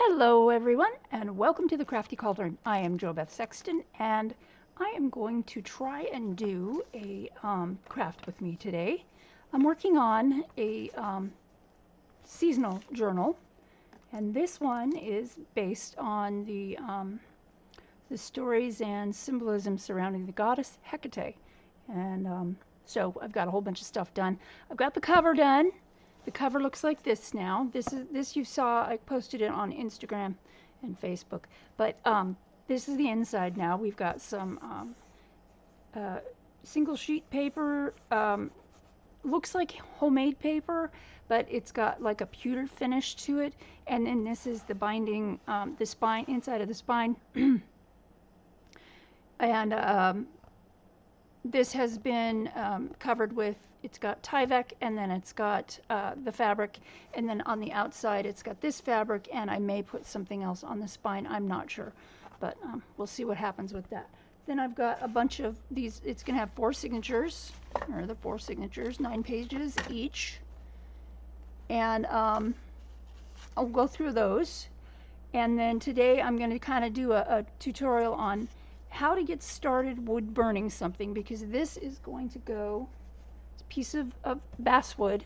Hello everyone and welcome to the Crafty Cauldron. I am JoBeth Sexton and I am going to try and do a craft with me today. I'm working on a seasonal journal, and this one is based on the stories and symbolism surrounding the goddess Hecate. And so I've got a whole bunch of stuff done. I've got the cover done. The cover looks like this now. This you saw, I posted it on Instagram and Facebook. But this is the inside now. We've got some single sheet paper. Looks like homemade paper, but it's got like a pewter finish to it. And then this is the binding, the spine, inside of the spine. And this has been covered with, it's got Tyvek, and then it's got the fabric, and then on the outside it's got this fabric, and I may put something else on the spine. I'm not sure, but we'll see what happens with that. Then I've got a bunch of these. It's going to have 4 signatures, or the 4 signatures, 9 pages each, and I'll go through those. And then today I'm going to kind of do a tutorial on how to get started wood burning something, because this is going to go, it's a piece of basswood.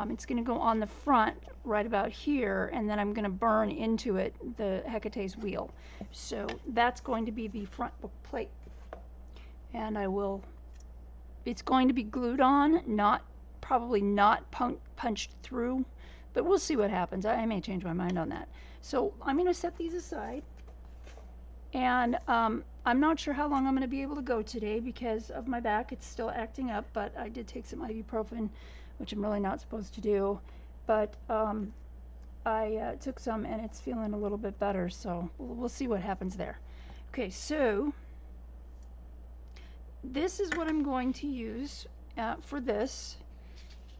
It's going to go on the front right about here, and then I'm going to burn into it the Hecate's wheel. So that's going to be the front book plate, and it's going to be glued on, probably not punched through, but we'll see what happens. I may change my mind on that. So I'm going to set these aside. And I'm not sure how long I'm going to be able to go today because of my back. It's still acting up, but I did take some ibuprofen, which I'm really not supposed to do. But I took some, and it's feeling a little bit better, so we'll see what happens there. Okay, so this is what I'm going to use for this.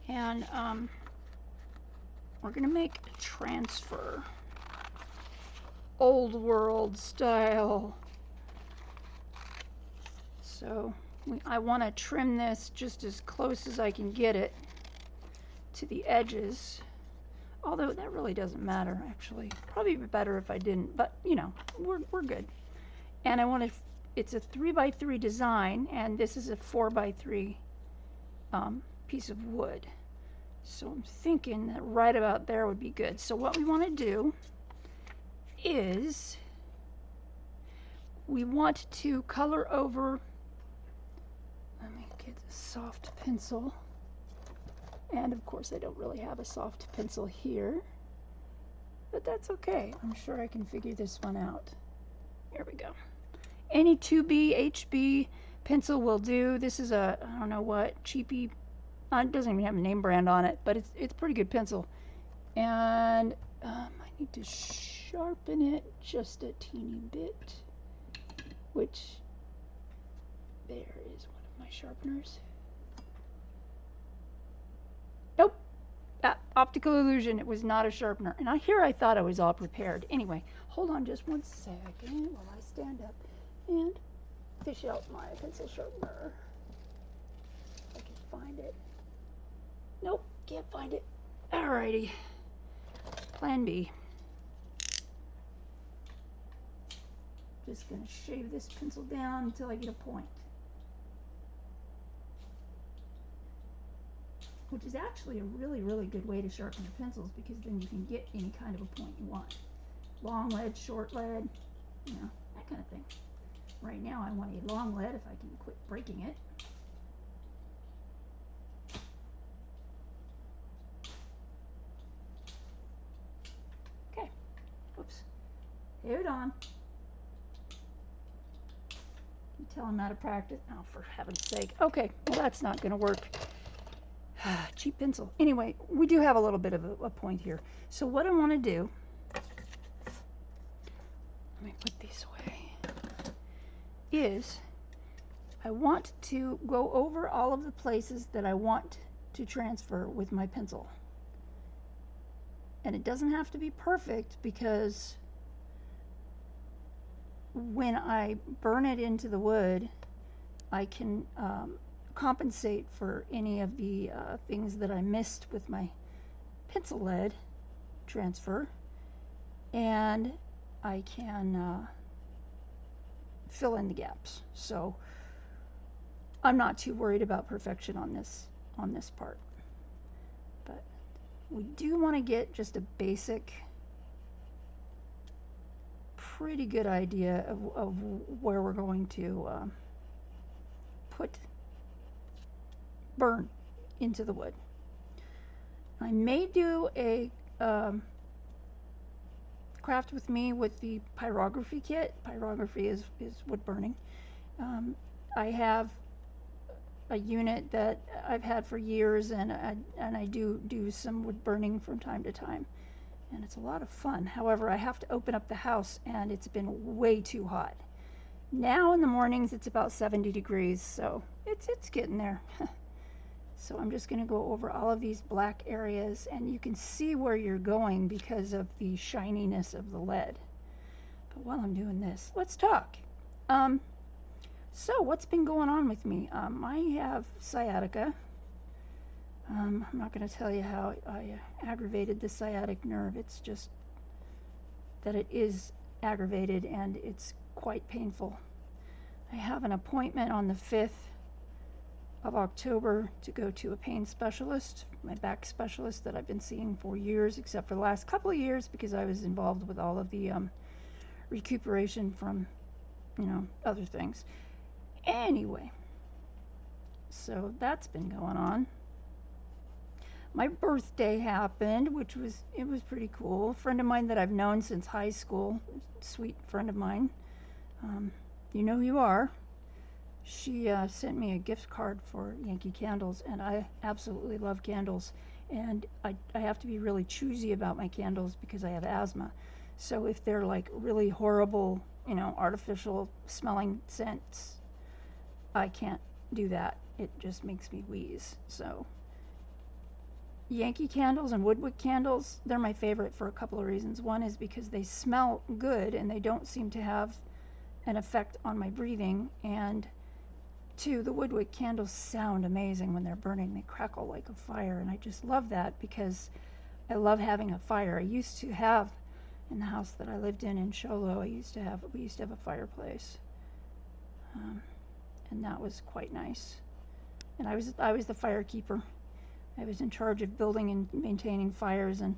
And we're going to make a transfer. Old world style. So I want to trim this just as close as I can get it to the edges, although that really doesn't matter actually. Probably be better if I didn't, but you know, we're good. And I want to, it's a 3x3 design, and this is a 4x3 piece of wood. So I'm thinking that right about there would be good. So what we want to do is we want to color over, let me get a soft pencil, and of course I don't really have a soft pencil here, but that's okay. I'm sure I can figure this one out. Here we go. Any 2B HB pencil will do. This is a, I don't know what, cheapy, it doesn't even have a name brand on it, but it's pretty good pencil. And I need to sharpen it just a teeny bit, which there is one of my sharpeners. Nope, optical illusion. It was not a sharpener. And I thought I was all prepared. Anyway, hold on just one second while I stand up and fish out my pencil sharpener. If I can find it. Nope, can't find it. Alrighty, plan B. Just going to shave this pencil down until I get a point, which is actually a really, really good way to sharpen your pencils, because then you can get any kind of a point you want. Long lead, short lead, you know, that kind of thing. Right now I want a long lead if I can quit breaking it. Okay, oops, hold on. You tell him how to practice. Oh, for heaven's sake. Okay, well that's not going to work. Cheap pencil. Anyway, we do have a little bit of a point here. So what I want to do, let me put these away, is I want to go over all of the places that I want to transfer with my pencil. And it doesn't have to be perfect, because when I burn it into the wood, I can compensate for any of the things that I missed with my pencil lead transfer. and I can fill in the gaps. So I'm not too worried about perfection on this part. But we do want to get just a basic, pretty good idea of where we're going to burn into the wood. I may do a craft with me with the pyrography kit. Pyrography is wood burning. I have a unit that I've had for years, and I do some wood burning from time to time, and it's a lot of fun. However, I have to open up the house, and it's been way too hot. Now in the mornings it's about 70 degrees, so it's getting there. So I'm just going to go over all of these black areas, and you can see where you're going because of the shininess of the lead. But while I'm doing this, let's talk. So what's been going on with me? I have sciatica. I'm not going to tell you how I aggravated the sciatic nerve. It's just that it is aggravated and it's quite painful. I have an appointment on the 5th of October to go to a pain specialist, my back specialist that I've been seeing for years, except for the last couple of years because I was involved with all of the recuperation from, other things. Anyway, so that's been going on. My birthday happened, which was pretty cool. A friend of mine that I've known since high school, sweet friend of mine, you know who you are. She sent me a gift card for Yankee Candles, and I absolutely love candles. And I have to be really choosy about my candles because I have asthma. So if they're like really horrible, artificial smelling scents, I can't do that. It just makes me wheeze. So Yankee candles and woodwick candles, they're my favorite for a couple of reasons. One is because they smell good and they don't seem to have an effect on my breathing, and 2, the woodwick candles sound amazing when they're burning. They crackle like a fire, and I just love that because I love having a fire. I used to have, in the house that I lived in Show Low, we used to have a fireplace, and that was quite nice. And I was the firekeeper. I was in charge of building and maintaining fires, and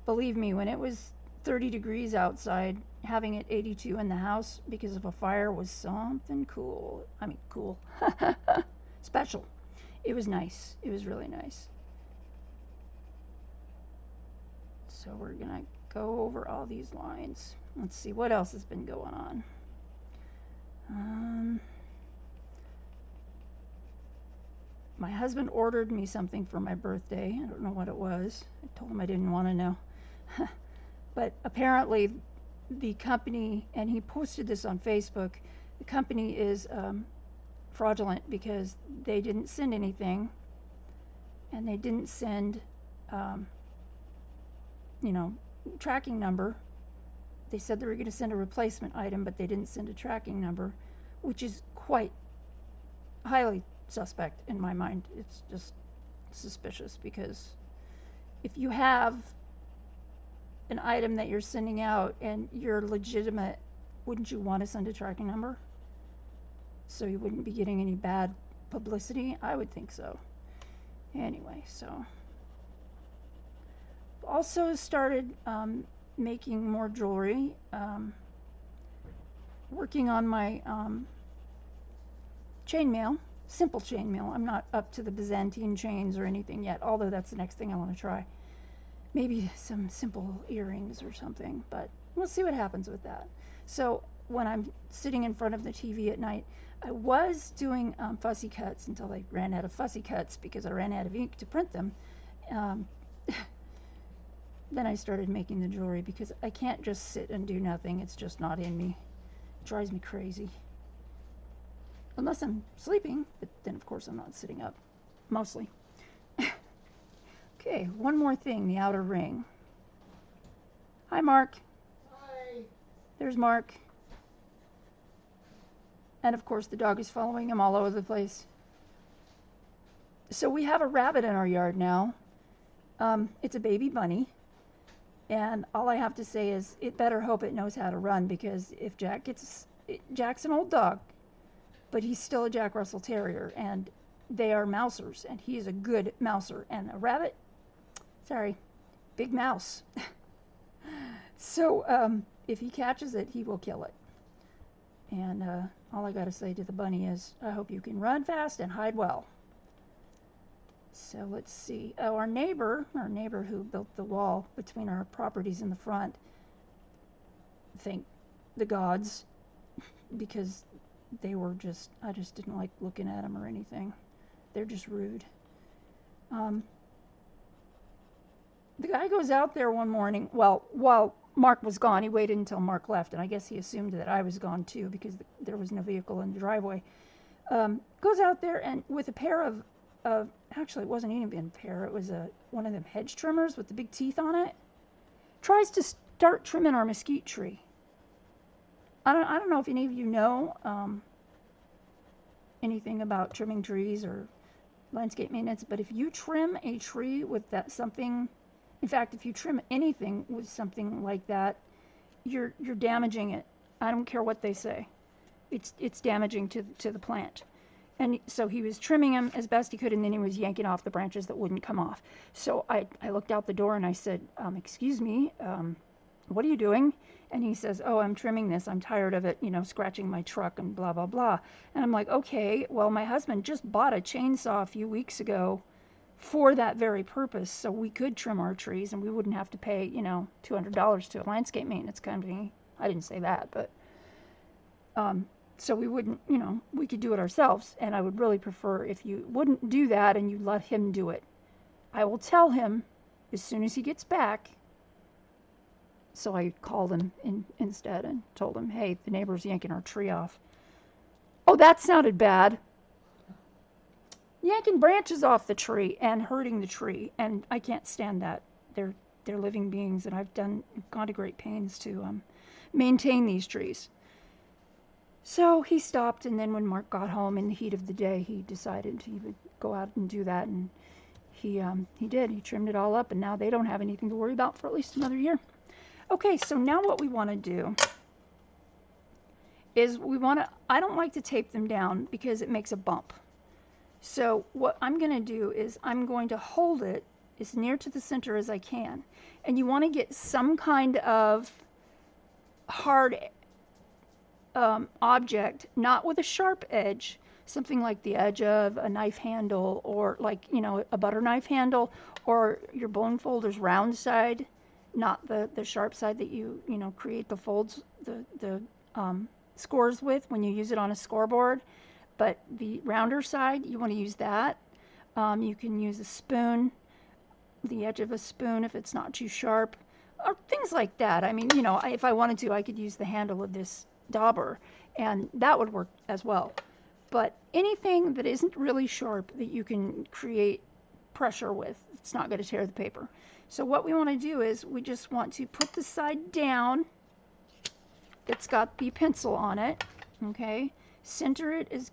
believe me, when it was 30 degrees outside, having it 82 in the house because of a fire was something cool. I mean, cool. Special. It was nice. It was really nice. So we're going to go over all these lines. Let's see what else has been going on. My husband ordered me something for my birthday. I don't know what it was. I told him I didn't want to know. But apparently the company, and he posted this on Facebook, the company is fraudulent because they didn't send anything, and they didn't send, tracking number. They said they were going to send a replacement item, but they didn't send a tracking number, which is quite highly suspect in my mind. It's just suspicious because if you have an item that you're sending out and you're legitimate, wouldn't you want to send a tracking number so you wouldn't be getting any bad publicity? I would think so. Anyway, so also started making more jewelry, working on my chainmail, simple chainmail. I'm not up to the Byzantine chains or anything yet, although that's the next thing I want to try. Maybe some simple earrings or something, but we'll see what happens with that. So when I'm sitting in front of the TV at night, I was doing fussy cuts until I ran out of fussy cuts because I ran out of ink to print them. Then I started making the jewelry because I can't just sit and do nothing. It's just not in me. It drives me crazy. Unless I'm sleeping, but then of course I'm not sitting up, mostly. Okay, one more thing, the outer ring. Hi, Mark. Hi. There's Mark. And of course the dog is following him all over the place. So we have a rabbit in our yard now. It's a baby bunny. And all I have to say is it better hope it knows how to run, because if Jack's an old dog, but he's still a Jack Russell Terrier, and they are mousers, and he is a good mouser. And a rabbit, sorry, big mouse. So if he catches it, he will kill it. And all I got to say to the bunny is, I hope you can run fast and hide well. So let's see. Oh, our neighbor who built the wall between our properties in the front, thank the gods, because they were I just didn't like looking at them or anything. They're just rude. The guy goes out there one morning, well, while Mark was gone. He waited until Mark left, and I guess he assumed that I was gone too, because there was no vehicle in the driveway. Goes out there and with a pair of actually, it wasn't even a pair, it was one of them hedge trimmers with the big teeth on it. Tries to start trimming our mesquite tree. I don't know if any of you know anything about trimming trees or landscape maintenance, but if you trim a tree with something, in fact, if you trim anything with something like that, you're damaging it. I don't care what they say. It's damaging to the plant. And so he was trimming them as best he could, and then he was yanking off the branches that wouldn't come off. So I looked out the door and I said, excuse me, what are you doing? And he says, oh, I'm trimming this. I'm tired of it, scratching my truck and blah, blah, blah. And I'm like, okay, well, my husband just bought a chainsaw a few weeks ago for that very purpose, so we could trim our trees and we wouldn't have to pay, $200 to a landscape maintenance company. I didn't say that, but so we wouldn't, we could do it ourselves. And I would really prefer if you wouldn't do that and you let him do it. I will tell him as soon as he gets back. So I called him instead and told him, hey, the neighbor's yanking our tree off. Oh, that sounded bad. Yanking branches off the tree and hurting the tree, and I can't stand that. They're living beings, and I've gone to great pains to maintain these trees. So he stopped, and then when Mark got home in the heat of the day, he decided he would go out and do that, and he did. He trimmed it all up, and now they don't have anything to worry about for at least another year. Okay, so now what we want to do is I don't like to tape them down because it makes a bump. So what I'm going to do is I'm going to hold it as near to the center as I can. And you want to get some kind of hard object, not with a sharp edge, something like the edge of a knife handle, or like, a butter knife handle, or your bone folder's round side, not the sharp side that you create the folds, the scores with when you use it on a scoreboard. But the rounder side, you want to use that. You can use a spoon, the edge of a spoon if it's not too sharp, or things like that. I mean, if I wanted to, I could use the handle of this dauber, and that would work as well. But anything that isn't really sharp that you can create pressure with, it's not going to tear the paper. So what we want to do is we just want to put the side down that's got the pencil on it, okay? Center it as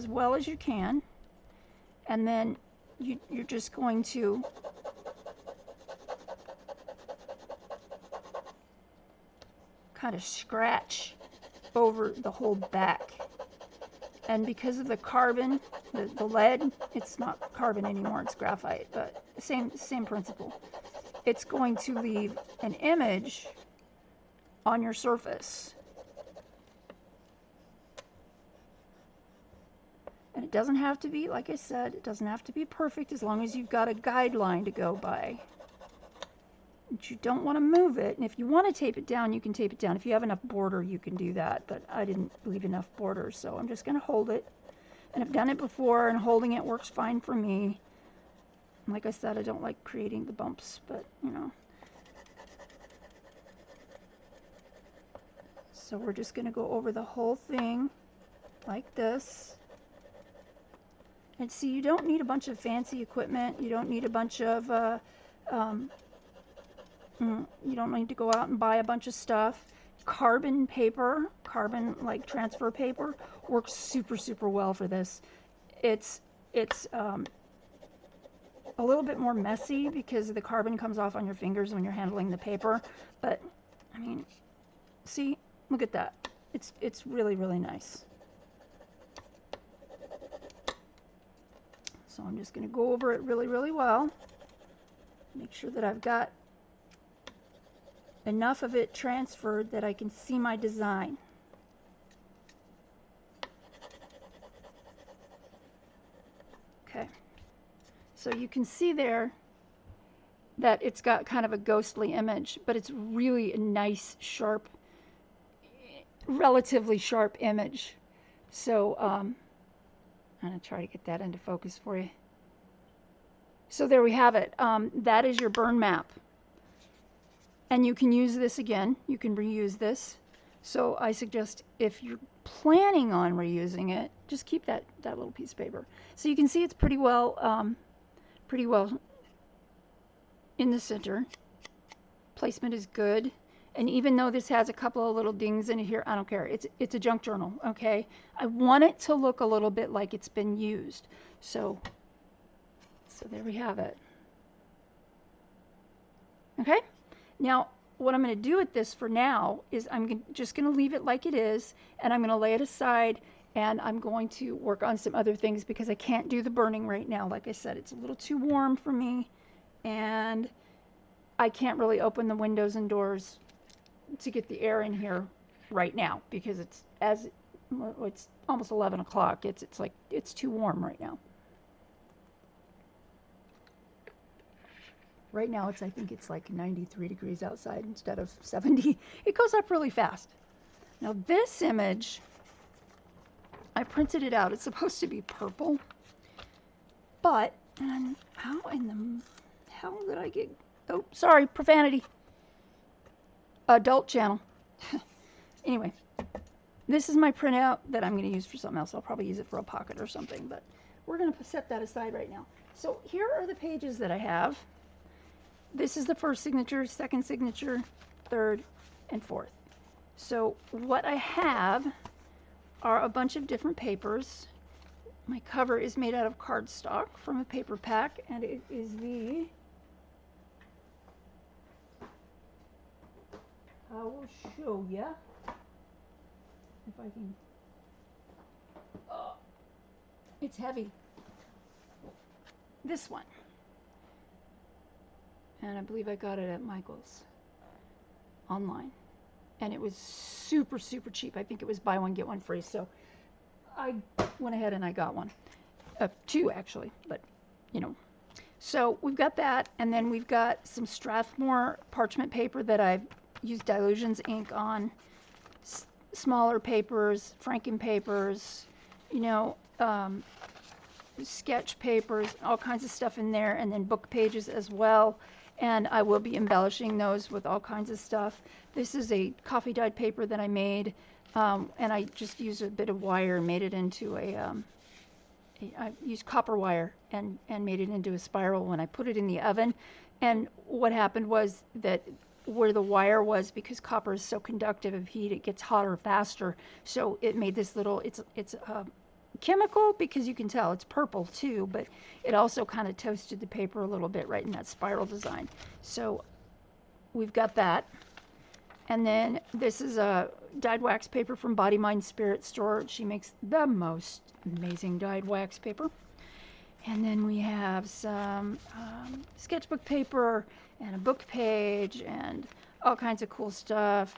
well as you can, and then you're just going to kind of scratch over the whole back. And because of the carbon, the lead, it's not carbon anymore, it's graphite, but same principle. It's going to leave an image on your surface. And it doesn't have to be, like I said, it doesn't have to be perfect as long as you've got a guideline to go by. But you don't want to move it. And if you want to tape it down, you can tape it down. If you have enough border, you can do that. But I didn't leave enough border, so I'm just going to hold it. And I've done it before, and holding it works fine for me. And like I said, I don't like creating the bumps, but, So we're just going to go over the whole thing like this. And see, you don't need a bunch of fancy equipment. You don't need a bunch of, you don't need to go out and buy a bunch of stuff. Carbon paper, like transfer paper, works super, super well for this. It's a little bit more messy because the carbon comes off on your fingers when you're handling the paper. But, I mean, see, look at that. It's really, really nice. So I'm just going to go over it really, really well. Make sure that I've got enough of it transferred that I can see my design. Okay. So you can see there that it's got kind of a ghostly image, but it's really a nice, sharp, relatively sharp image. So I'm going to try to get that into focus for you. So there we have it. That is your burn map. And you can use this again. You can reuse this. So I suggest if you're planning on reusing it, just keep that little piece of paper. So you can see it's pretty well in the center. Placement is good. And even though this has a couple of little dings in it here, I don't care. It's a junk journal, okay? I want it to look a little bit like it's been used. So there we have it. Okay? Now, what I'm going to do with this for now is I'm just going to leave it like it is, and I'm going to lay it aside, and I'm going to work on some other things because I can't do the burning right now. Like I said, it's a little too warm for me, and I can't really open the windows and doors to get the air in here right now because it's almost 11 o'clock. It's too warm right now. Right now I think it's like 93 degrees outside instead of 70. It goes up really fast. Now this image, I printed it out. It's supposed to be purple, but how in the hell did I get, oh, sorry, profanity. Adult channel. Anyway, this is my printout that I'm going to use for something else. I'll probably use it for a pocket or something, but we're going to set that aside right now. So here are the pages that I have. This is the first signature, second signature, third, and fourth. So what I have are a bunch of different papers. My cover is made out of cardstock from a paper pack, and it is the, I will show you if I can. Oh, it's heavy. This one. And I believe I got it at Michael's online. And it was super, super cheap. I think it was buy one, get one free. So I went ahead and I got one. Two, actually. But, you know. So we've got that. And then we've got some Strathmore parchment paper that I've used Dilutions ink on. Smaller papers, Franken papers, you know, sketch papers, all kinds of stuff in there. And then book pages as well. And I will be embellishing those with all kinds of stuff. This is a coffee dyed paper that I made, and I just used a bit of wire and made it into I used copper wire and made it into a spiral when I put it in the oven. And what happened was that where the wire was, because copper is so conductive of heat, it gets hotter faster. So it made this little, it's chemical, because you can tell it's purple too, but it also kind of toasted the paper a little bit right in that spiral design. So we've got that. And then this is a dyed wax paper from Body Mind Spirit Store. She makes the most amazing dyed wax paper. And then we have some sketchbook paper and a book page and all kinds of cool stuff.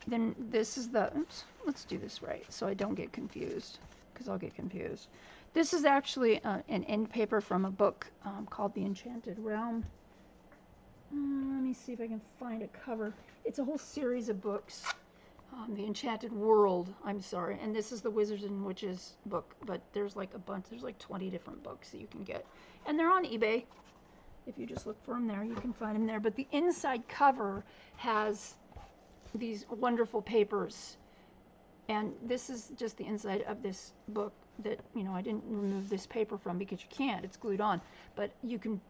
Then this is the, oops, let's do this right so I don't get confused, because I'll get confused. This is actually an end paper from a book called The Enchanted Realm. Let me see if I can find a cover. It's a whole series of books. The Enchanted World, I'm sorry. And this is the Wizards and Witches book, but there's like a bunch, there's like 20 different books that you can get. And they're on eBay. If you just look for them there, you can find them there. But the inside cover has these wonderful papers, and this is just the inside of this book that, you know, I didn't remove this paper from because you can't, it's glued on, but you can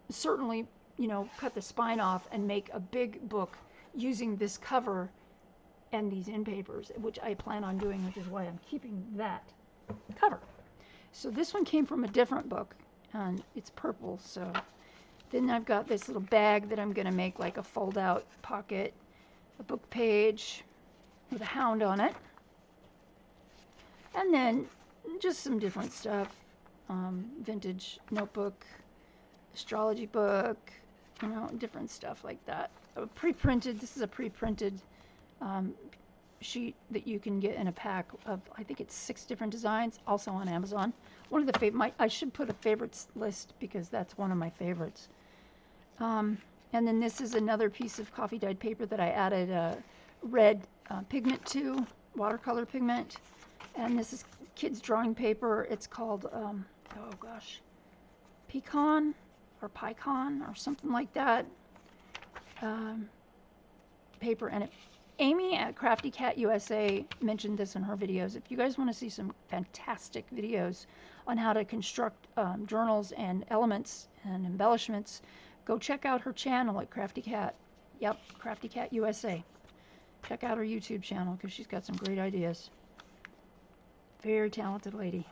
certainly, you know, cut the spine off and make a big book using this cover and these end papers, which I plan on doing, which is why I'm keeping that cover. So this one came from a different book, and it's purple. So then I've got this little bag that I'm going to make like a fold-out pocket, a book page with a hound on it, and then just some different stuff, vintage notebook, astrology book, you know, different stuff like that. Pre-printed, this is a pre-printed sheet that you can get in a pack of, I think it's 6 different designs, also on Amazon. One of the I should put a favorites list because that's one of my favorites. And then this is another piece of coffee dyed paper that I added red pigment to, watercolor pigment. And this is kids drawing paper. It's called, oh gosh, pecan or picon or something like that. Paper. And Amy at Crafty Cat USA mentioned this in her videos. If you guys want to see some fantastic videos on how to construct journals and elements and embellishments, go check out her channel at Crafty Cat. Yep, Crafty Cat USA. Check out her YouTube channel because she's got some great ideas. Very talented lady.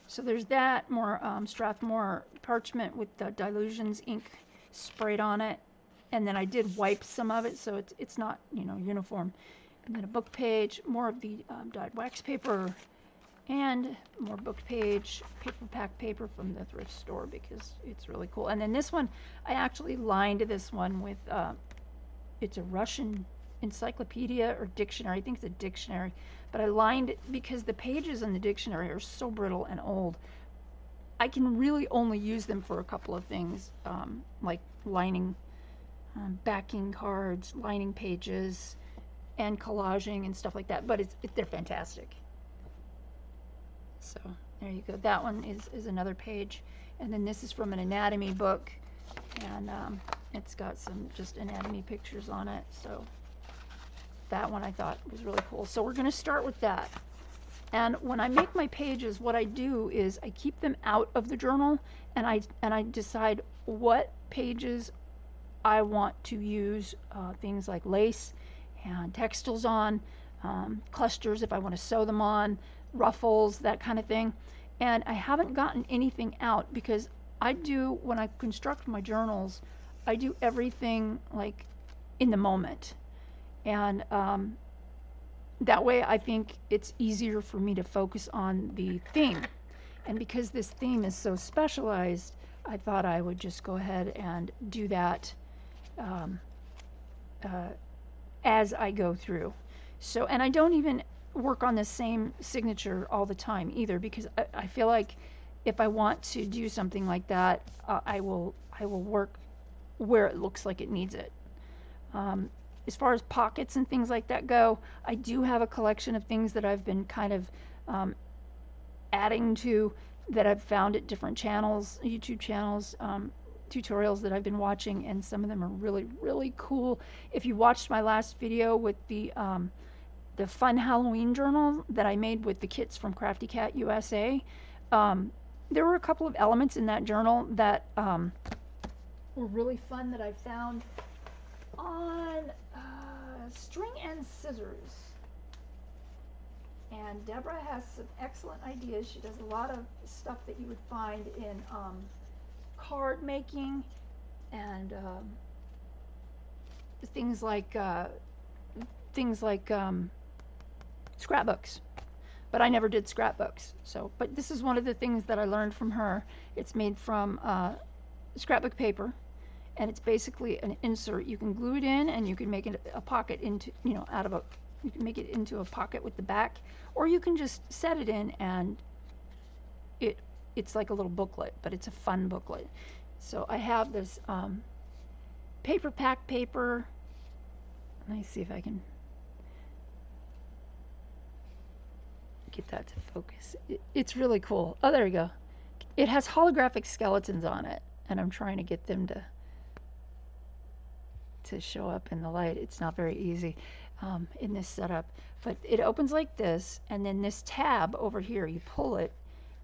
So there's that, more Strathmore parchment with the Dilutions ink sprayed on it. And then I did wipe some of it so it's not, you know, uniform. And then a book page, more of the dyed wax paper, and more book page, paper pack paper from the thrift store because it's really cool. And then this one, I actually lined this one with, it's a Russian encyclopedia or dictionary. I think it's a dictionary. But I lined it because the pages in the dictionary are so brittle and old. I can really only use them for a couple of things, like lining, backing cards, lining pages, and collaging and stuff like that. But they're fantastic. So there you go. That one is another page. And then this is from an anatomy book. And it's got some just anatomy pictures on it. So that one I thought was really cool. So we're going to start with that. And when I make my pages, what I do is I keep them out of the journal, and I decide what pages I want to use things like lace and textiles on, clusters if I want to sew them on, ruffles, that kind of thing. And I haven't gotten anything out because when I construct my journals, I do everything like in the moment. And that way I think it's easier for me to focus on the theme. And because this theme is so specialized, I thought I would just go ahead and do that as I go through. So, and I don't even work on the same signature all the time either, because I feel like if I want to do something like that, I will work where it looks like it needs it. As far as pockets and things like that go, I do have a collection of things that I've been kind of adding to that I've found at different channels, YouTube channels, tutorials that I've been watching, and some of them are really, really cool. If you watched my last video with the fun Halloween journal that I made with the kits from Crafty Cat USA, there were a couple of elements in that journal that were really fun that I found on string and scissors. And Deborah has some excellent ideas. She does a lot of stuff that you would find in card making and things like scrapbooks. But I never did scrapbooks. So, but this is one of the things that I learned from her. It's made from scrapbook paper, and it's basically an insert. You can glue it in, and you can make it a pocket into, you know, you can make it into a pocket with the back, or you can just set it in, and it's like a little booklet, but it's a fun booklet. So I have this paper pack paper. Let me see if I can get that to focus. It's really cool. Oh, there we go. It has holographic skeletons on it, and I'm trying to get them to show up in the light. It's not very easy in this setup, but it opens like this, and then this tab over here, you pull it,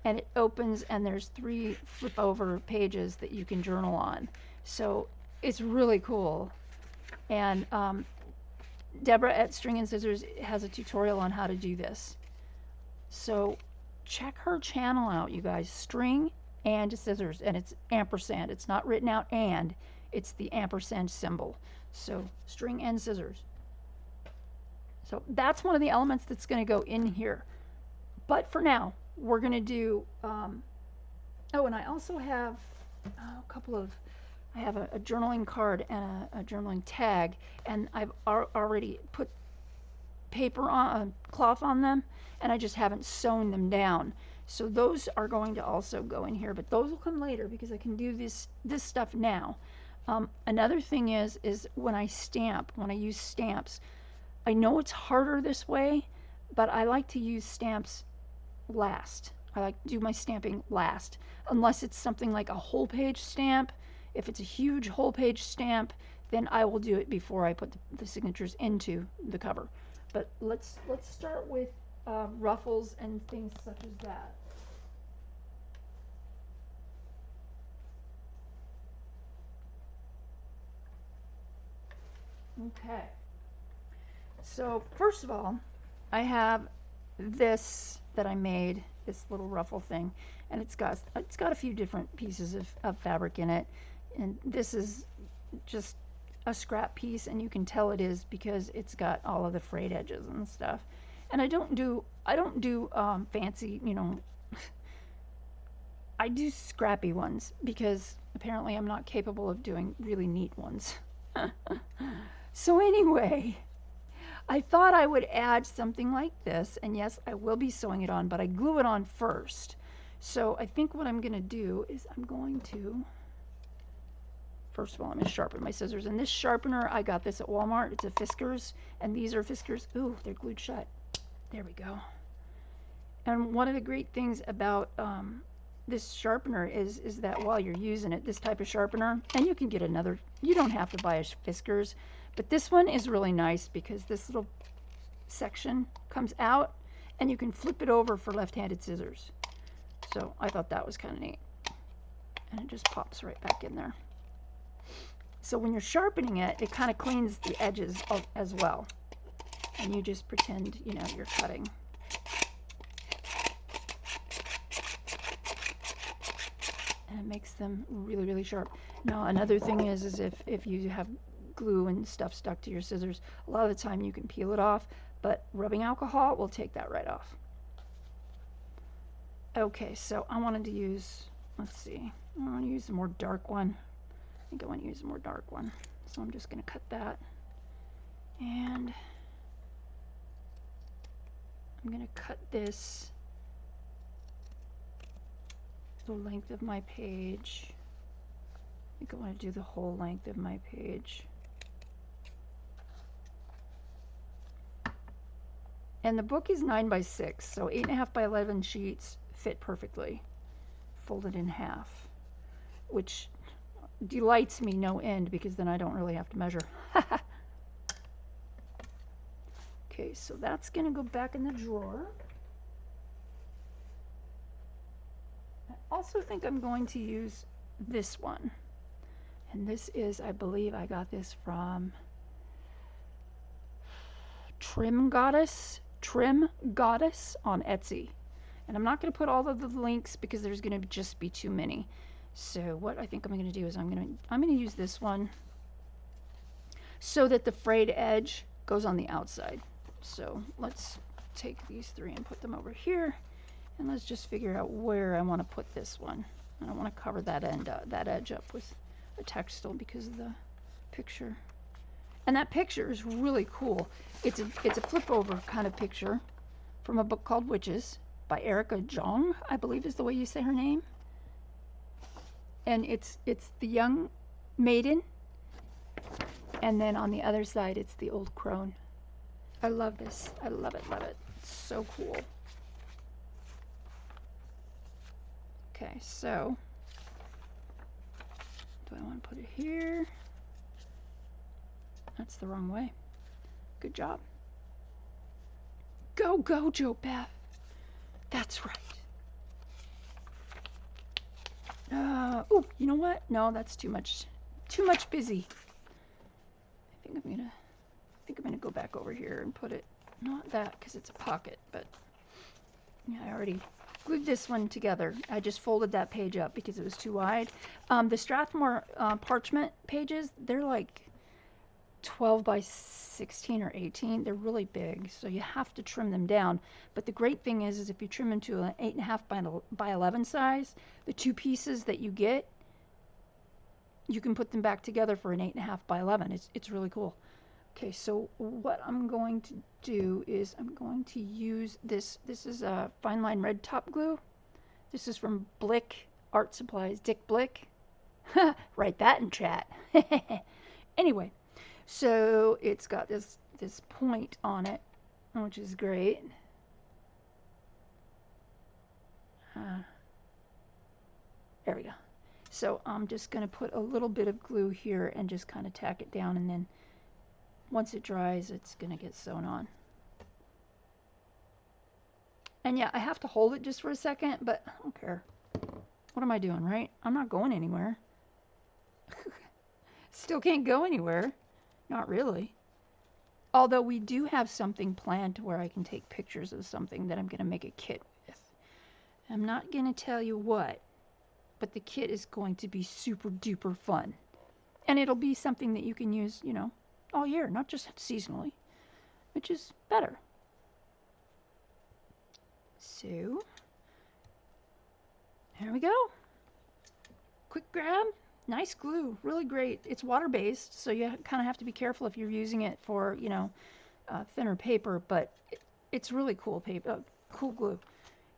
and it opens, and there's 3 flip over pages that you can journal on. So it's really cool. And Deborah at String and Scissors has a tutorial on how to do this. So check her channel out, you guys. String and scissors, and it's ampersand. It's not written out and, it's the ampersand symbol. So string and scissors. So that's one of the elements that's going to go in here. But for now, we're going to do, oh, and I also have a couple of, I have a journaling card and a journaling tag, and I've already put paper on, cloth on them, and I just haven't sewn them down. So those are going to also go in here, but those will come later because I can do this stuff now. Another thing is when I stamp, when I use stamps, I know it's harder this way, but I like to use stamps last. I like to do my stamping last, unless it's something like a whole page stamp. If it's a huge whole page stamp, then I will do it before I put the signatures into the cover. But let's start with ruffles and things such as that. Okay. So first of all, I have this that I made, this little ruffle thing, and it's got a few different pieces of fabric in it, and this is just a scrap piece, and you can tell it is because it's got all of the frayed edges and stuff. And I don't do fancy, you know, I do scrappy ones because apparently I'm not capable of doing really neat ones. So anyway, I thought I would add something like this, and yes, I will be sewing it on, but I glue it on first. So I think what I'm going to do is I'm going to, first of all, I'm going to sharpen my scissors. And this sharpener, I got this at Walmart. It's a Fiskars, and these are Fiskars. Ooh, they're glued shut. There we go. And one of the great things about this sharpener is that while you're using it, this type of sharpener, and you can get another, you don't have to buy a Fiskars, but this one is really nice because this little section comes out and you can flip it over for left-handed scissors. So I thought that was kind of neat. And it just pops right back in there. So when you're sharpening it, it kind of cleans the edges as well. And you just pretend, you know, you're cutting. And it makes them really, really sharp. Now, another thing is if you have glue and stuff stuck to your scissors, a lot of the time you can peel it off, but rubbing alcohol will take that right off. Okay, so I wanted to use, let's see, I want to use a more dark one. I think I want to use a more dark one. So I'm just going to cut that. And I'm going to cut this the length of my page. I think I want to do the whole length of my page. And the book is 9 by 6, so 8.5 by 11 sheets fit perfectly, folded in half, which delights me no end because then I don't really have to measure. Okay, so that's going to go back in the drawer. I also think I'm going to use this one. And this is, I believe I got this from Trim Goddess on Etsy. And I'm not going to put all of the links because there's going to just be too many. So what I think I'm going to do is I'm going to use this one so that the frayed edge goes on the outside. So let's take these three and put them over here, and let's just figure out where I want to put this one. I don't want to cover that edge up with a textile because of the picture. And that picture is really cool. It's a flip over kind of picture from a book called Witches by Erica Jong, I believe is the way you say her name. And it's the young maiden, and then on the other side it's the old crone. I love this. I love it, love it. It's so cool. Okay, so do I want to put it here? That's the wrong way. Good job. Go, go, Joe Beth. That's right. Oh, you know what? No, that's too much busy. I think I'm gonna go back over here and put it, not that because it's a pocket, but yeah, I already glued this one together. I just folded that page up because it was too wide. The Strathmore parchment pages, they're like 12 by 16 or 18. They're really big, so you have to trim them down. But the great thing is if you trim them to an 8.5 by 11 size, the two pieces that you get, you can put them back together for an 8.5 by 11. It's really cool. Okay, so what I'm going to do is I'm going to use this. This is a fine line red top glue. This is from Blick Art Supplies, Dick Blick. Write that in chat. Anyway, so it's got this point on it, which is great. There we go. So I'm just going to put a little bit of glue here and just kind of tack it down, and then once it dries, it's going to get sewn on. And yeah, I have to hold it just for a second, but I don't care. What am I doing, right? I'm not going anywhere. Still can't go anywhere. Not really. Although we do have something planned to where I can take pictures of something that I'm going to make a kit with. I'm not going to tell you what, but the kit is going to be super duper fun. And it'll be something that you can use, you know, all year, not just seasonally, which is better. So, there we go. Quick grab, nice glue, really great. It's water-based, so you kind of have to be careful if you're using it for, you know, thinner paper, but it's really cool paper, cool glue.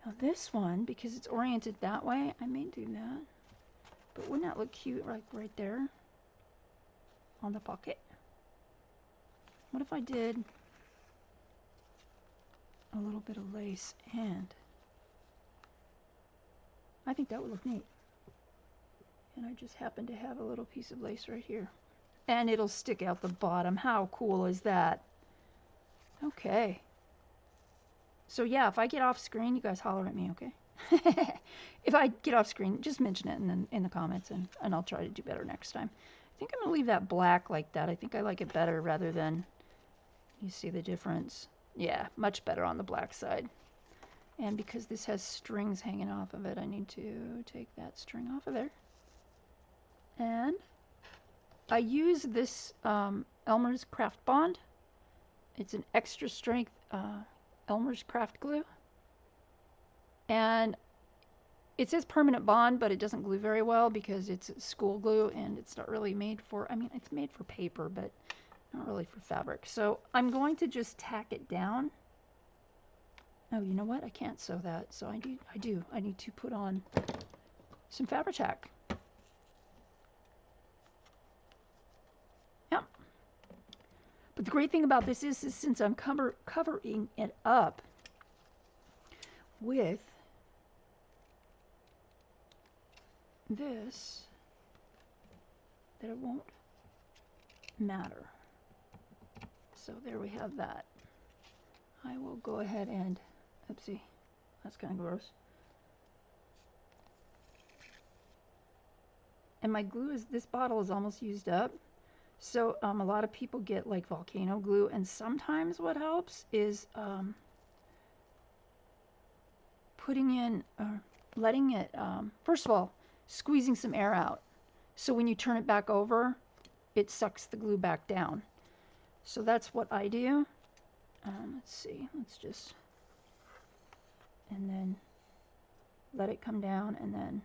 Now this one, because it's oriented that way, I may do that, but wouldn't that look cute, like right there on the pocket? What if I did a little bit of lace, and I think that would look neat. And I just happen to have a little piece of lace right here. And it'll stick out the bottom. How cool is that? Okay. So yeah, if I get off screen, you guys holler at me, okay? If I get off screen, just mention it in the comments, and I'll try to do better next time. I think I'm going to leave that black like that. I think I like it better rather than... You see the difference? Yeah, much better on the black side. And because this has strings hanging off of it, I need to take that string off of there. And I use this Elmer's Craft Bond. It's an extra strength Elmer's Craft glue. And it says permanent bond, but it doesn't glue very well because it's school glue and it's not really made for, I mean, it's made for paper, but not really for fabric. So I'm going to just tack it down. Oh, you know what? I can't sew that. So I need to put on some fabric tack. Yep. But the great thing about this is since I'm covering it up with this, that it won't matter. So there we have that. I will go ahead and, oopsie, that's kind of gross. And my glue is, this bottle is almost used up. So a lot of people get like volcano glue, and sometimes what helps is putting in, letting it, first of all, squeezing some air out. So when you turn it back over, it sucks the glue back down. So that's what I do. Let's see, let's just, and then let it come down, and then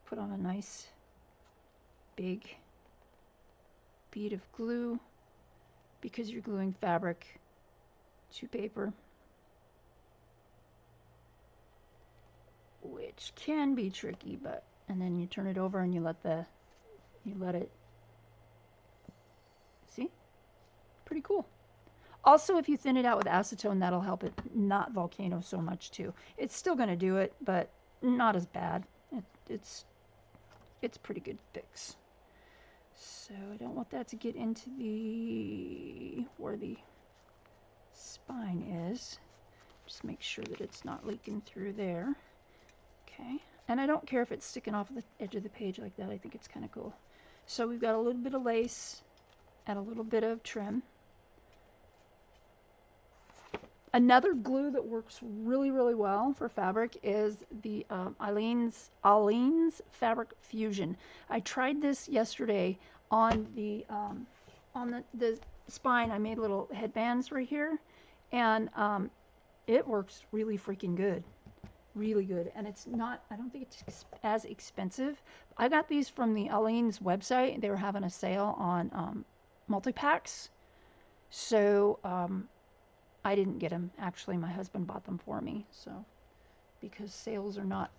put on a nice big bead of glue, because you're gluing fabric to paper, which can be tricky, but, and then you turn it over and you let it, see? Pretty cool. Also, if you thin it out with acetone, that'll help it not volcano so much too. It's still going to do it, but not as bad. It's pretty good fix. So I don't want that to get into where the spine is. Just make sure that it's not leaking through there. Okay. And I don't care if it's sticking off the edge of the page like that. I think it's kind of cool. So we've got a little bit of lace and a little bit of trim. Another glue that works really, really well for fabric is the Aleene's Fabric Fusion. I tried this yesterday on the spine. I made little headbands right here, and it works really freaking good. Really good. And it's not, I don't think it's as expensive. I got these from the Aleene's website. They were having a sale on multi-packs. So I didn't get them. Actually, my husband bought them for me. So, because sales are not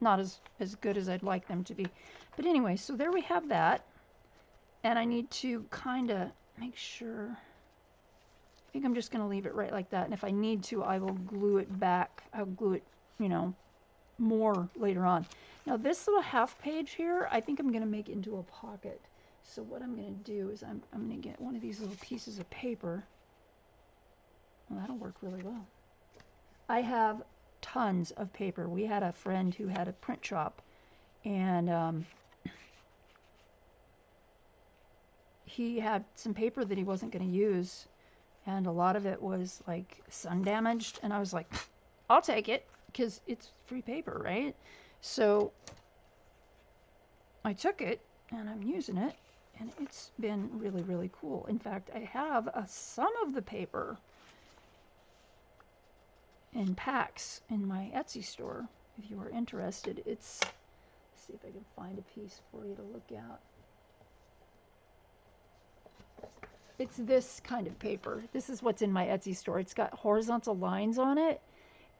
as good as I'd like them to be. But anyway, so there we have that. And I need to kind of make sure. I think I'm just going to leave it right like that. And if I need to, I will glue it back. I'll glue it, you know, more later on. Now this little half page here, I think I'm going to make into a pocket. So what I'm going to do is I'm going to get one of these little pieces of paper. Well, that'll work really well. I have tons of paper. We had a friend who had a print shop, and he had some paper that he wasn't going to use, and a lot of it was like sun damaged, and I was like, I'll take it because it's free paper, right? So I took it and I'm using it, and it's been really, really cool. In fact, I have some of the paper in packs in my Etsy store if you are interested. Let's see if I can find a piece for you to look at. It's this kind of paper. This is what's in my Etsy store. It's got horizontal lines on it,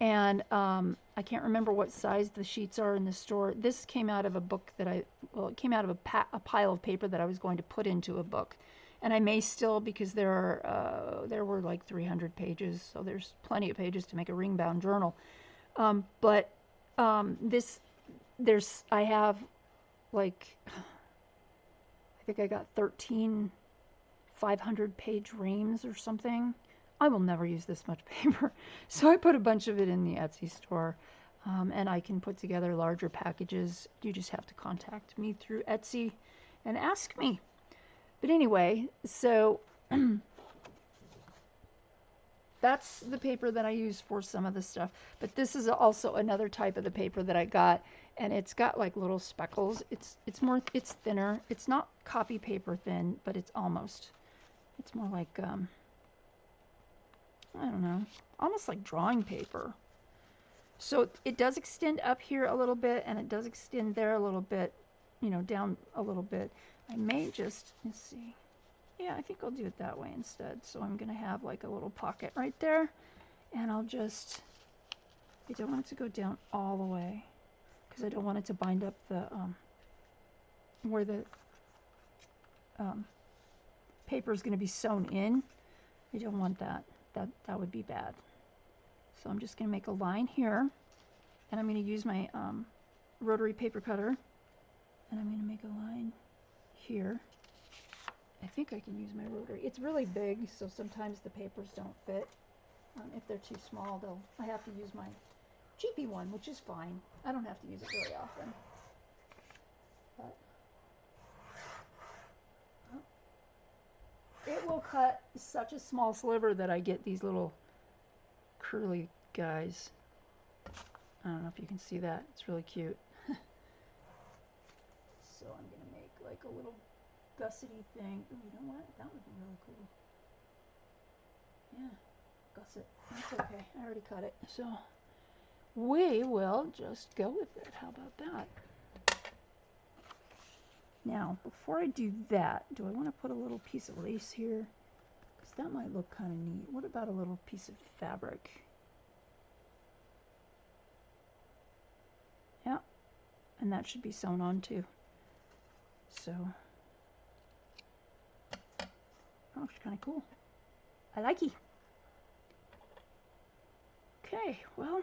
and I can't remember what size the sheets are in the store. This came out of a book that it came out of a pile of paper that I was going to put into a book. And I may still, because there were like 300 pages, so there's plenty of pages to make a ring-bound journal. I have like, I think I got 13 500-page reams or something. I will never use this much paper. So I put a bunch of it in the Etsy store, and I can put together larger packages. You just have to contact me through Etsy and ask me. But anyway, so that's the paper that I use for some of the stuff. But this is also another type of the paper that I got, and it's got like little speckles. It's thinner. It's not copy paper thin, but it's almost. It's more like I don't know, almost like drawing paper. So it does extend up here a little bit, and it does extend there a little bit, you know, down a little bit. I may just, let's see. Yeah, I think I'll do it that way instead. So I'm going to have like a little pocket right there. And I'll just, I don't want it to go down all the way, because I don't want it to bind up the, where the paper is going to be sewn in. I don't want that. That would be bad. So I'm just going to make a line here. And I'm going to use my rotary paper cutter. And I'm going to make a line here. I think I can use my rotary. It's really big, so sometimes the papers don't fit. If they're too small, I have to use my cheapy one, which is fine. I don't have to use it very often. But it will cut such a small sliver that I get these little curly guys. I don't know if you can see that. It's really cute. So I'm going to make like a little gussety thing. Ooh, you know what? That would be really cool. Yeah, gusset. That's okay. I already cut it. So we will just go with it. How about that? Now, before I do that, do I want to put a little piece of lace here? Because that might look kind of neat. What about a little piece of fabric? Yeah, and that should be sewn on too. So, that looks kind of cool. I like it. Okay, well,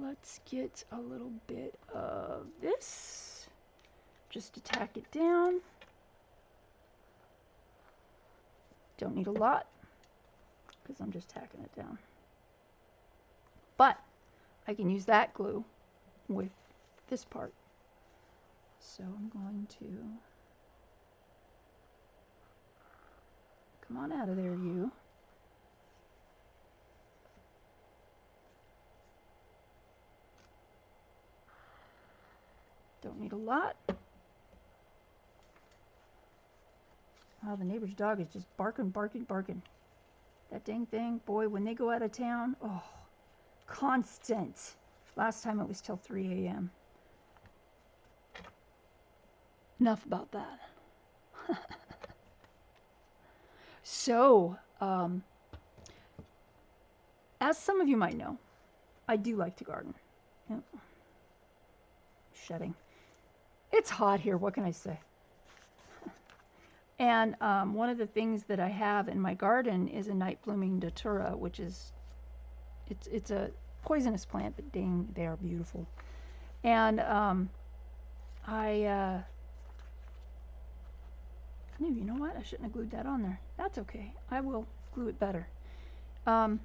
let's get a little bit of this. Just to tack it down. Don't need a lot, because I'm just tacking it down. But I can use that glue with this part. So I'm going to, come on out of there, you. Don't need a lot. Oh, the neighbor's dog is just barking, barking, barking. That dang thing, boy, when they go out of town, oh, constant. Last time it was till 3 a.m. Enough about that. So, as some of you might know, I do like to garden. Yep. Shedding. It's hot here, what can I say? And one of the things that I have in my garden is a night blooming datura, which is, it's a poisonous plant, but dang, they are beautiful. And you know what? I shouldn't have glued that on there. That's okay. I will glue it better. You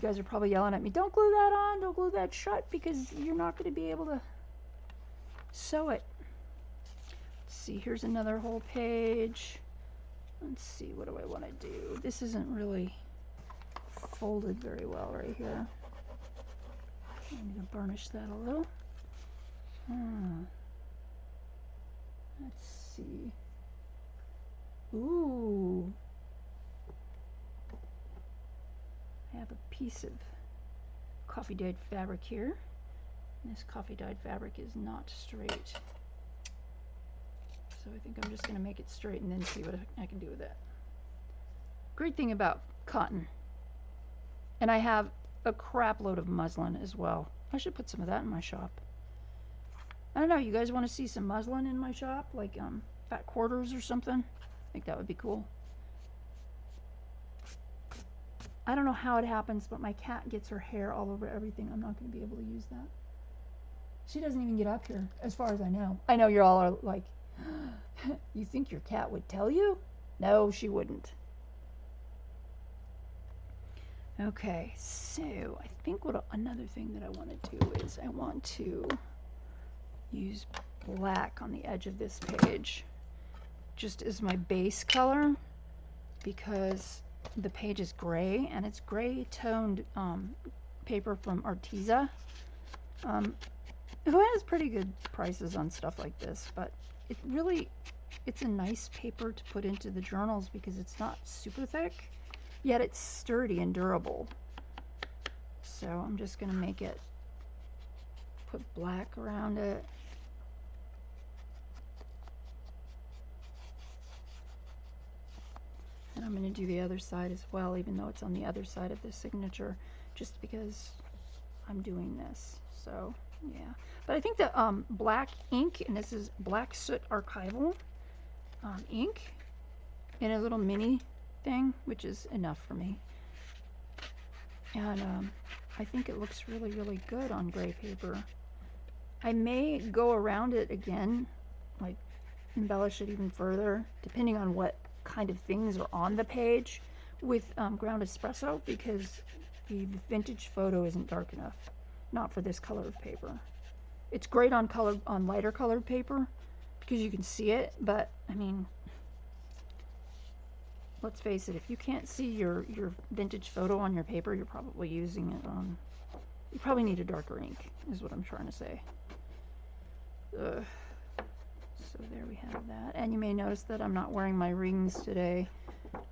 guys are probably yelling at me, don't glue that on, don't glue that shut, because you're not going to be able to sew it. Let's see, here's another whole page. Let's see, what do I want to do? This isn't really folded very well right here. I'm going to burnish that a little. Let's see. Ooh. I have a piece of coffee dyed fabric here. This coffee dyed fabric is not straight. So I think I'm just going to make it straight and then see what I can do with that. Great thing about cotton. And I have a crap load of muslin as well. I should put some of that in my shop. I don't know, you guys want to see some muslin in my shop? Like fat quarters or something? I think that would be cool. I don't know how it happens, but my cat gets her hair all over everything. I'm not going to be able to use that. She doesn't even get up here, as far as I know. I know you all are like, you think your cat would tell you? No, she wouldn't. Okay, so I think another thing that I want to do is I want to use black on the edge of this page, just as my base color, because the page is gray, and it's gray toned paper from Arteza, who has pretty good prices on stuff like this, but it's a nice paper to put into the journals because it's not super thick, yet it's sturdy and durable. So I'm just going to put black around it. And I'm going to do the other side as well, even though it's on the other side of the signature, just because I'm doing this. So, yeah. But I think the black ink, and this is Black Soot Archival ink in a little mini thing, which is enough for me. And I think it looks really, really good on gray paper. I may go around it again, like embellish it even further, depending on what kind of things are on the page with ground espresso, because the vintage photo isn't dark enough, not for this color of paper. It's great on lighter colored paper because you can see it, but I mean, let's face it, if you can't see your vintage photo on your paper, you're probably using it on, you probably need a darker ink, is what I'm trying to say. So there we have that. And you may notice that I'm not wearing my rings today.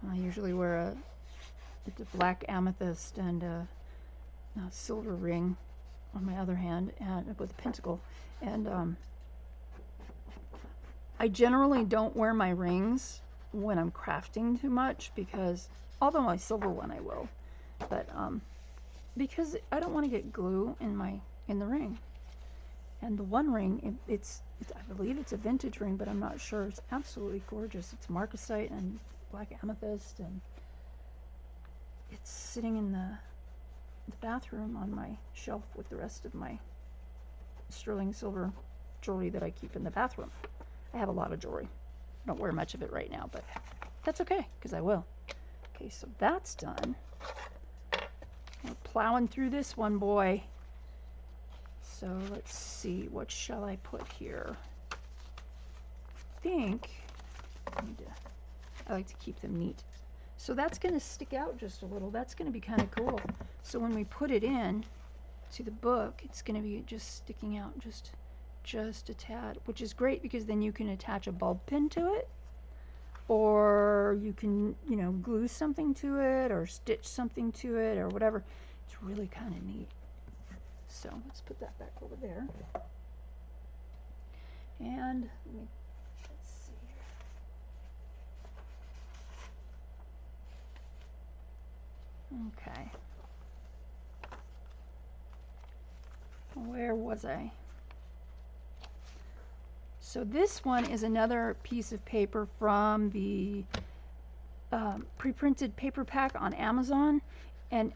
I usually wear it's a black amethyst and a silver ring on my other hand, and with a pentacle. And I generally don't wear my rings when I'm crafting too much, because, although my silver one I will, but because I don't want to get glue in the ring. And the one ring, I believe it's a vintage ring, but I'm not sure. It's absolutely gorgeous. It's marcasite and black amethyst, and it's sitting in the bathroom on my shelf with the rest of my sterling silver jewelry that I keep in the bathroom. I have a lot of jewelry. I don't wear much of it right now, but that's okay, because I will. Okay, so that's done. We're plowing through this one, boy. So let's see, what shall I put here? I think I like to keep them neat. So that's going to stick out just a little. That's going to be kind of cool. So when we put it in to the book, it's going to be just sticking out just just a tad, which is great because then you can attach a bulb pin to it, or you can, you know, glue something to it or stitch something to it or whatever. It's really kind of neat. So let's put that back over there. And let's see here. Okay. Where was I? So this one is another piece of paper from the pre-printed paper pack on Amazon. And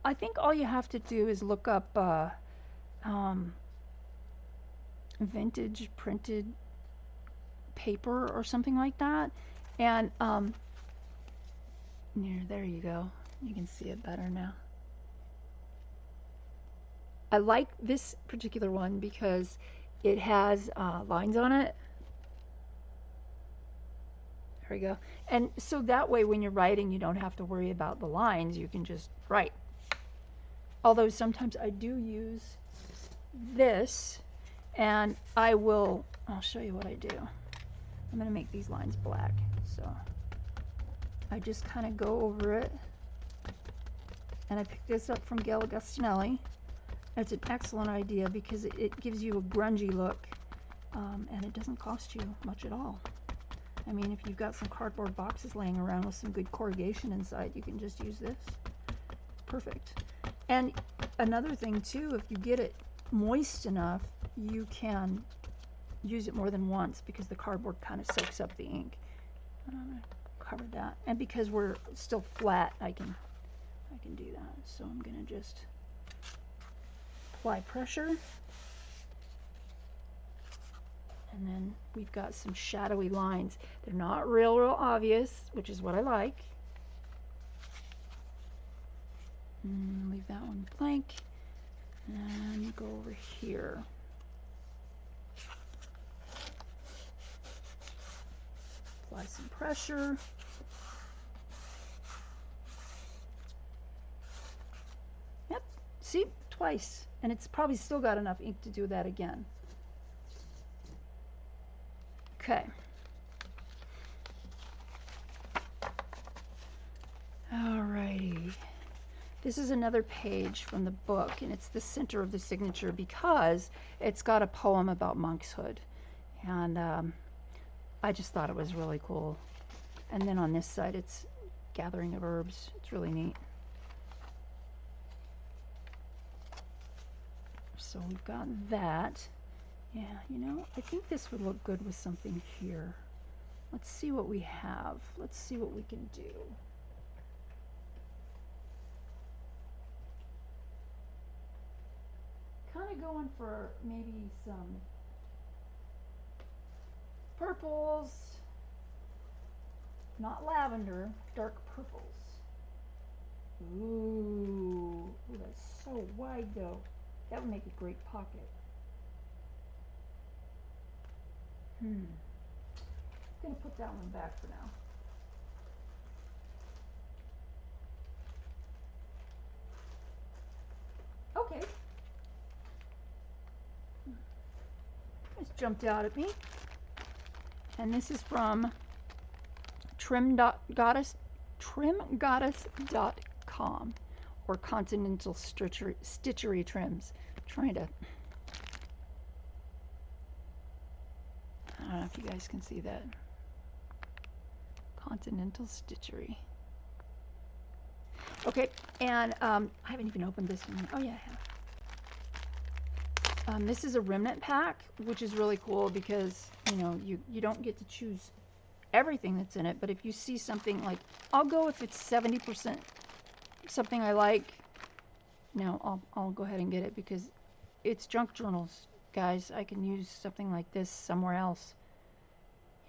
I think all you have to do is look up vintage printed paper or something like that. And there you go. You can see it better now. I like this particular one because it has lines on it. There we go. And so that way when you're writing, you don't have to worry about the lines. You can just write. Although sometimes I do use this, and I'll show you what I do. I'm going to make these lines black. So I just kind of go over it. And I picked this up from Gail Agostinelli. It's an excellent idea because it gives you a grungy look, and it doesn't cost you much at all. I mean, if you've got some cardboard boxes laying around with some good corrugation inside, you can just use this. It's perfect. And another thing too, if you get it moist enough, you can use it more than once because the cardboard kind of soaks up the ink. I'm gonna cover that, and because we're still flat, I can do that. So I'm gonna just apply pressure, and then we've got some shadowy lines. They're not real obvious, which is what I like. And leave that one blank, and go over here. Apply some pressure. Yep, see, twice, and it's probably still got enough ink to do that again. Okay. Alrighty. This is another page from the book, and it's the center of the signature because it's got a poem about monkshood, and I just thought it was really cool. And then on this side, it's gathering of herbs. It's really neat. So we've got that. Yeah, you know, I think this would look good with something here. Let's see what we have. Let's see what we can do. Kind of going for maybe some purples, not lavender, dark purples. Ooh, that's so wide though. That would make a great pocket. I'm gonna put that one back for now. Okay. This jumped out at me. And this is from trimgoddess.com, or Continental Stitchery Trims. I'm trying to, I don't know if you guys can see that. Continental Stitchery. Okay, and I haven't even opened this one. Oh yeah, I have. This is a remnant pack, which is really cool because, you know, you don't get to choose everything that's in it, but if you see something like, I'll go if it's 70% something I like, no, I'll go ahead and get it because it's junk journals, guys. I can use something like this somewhere else,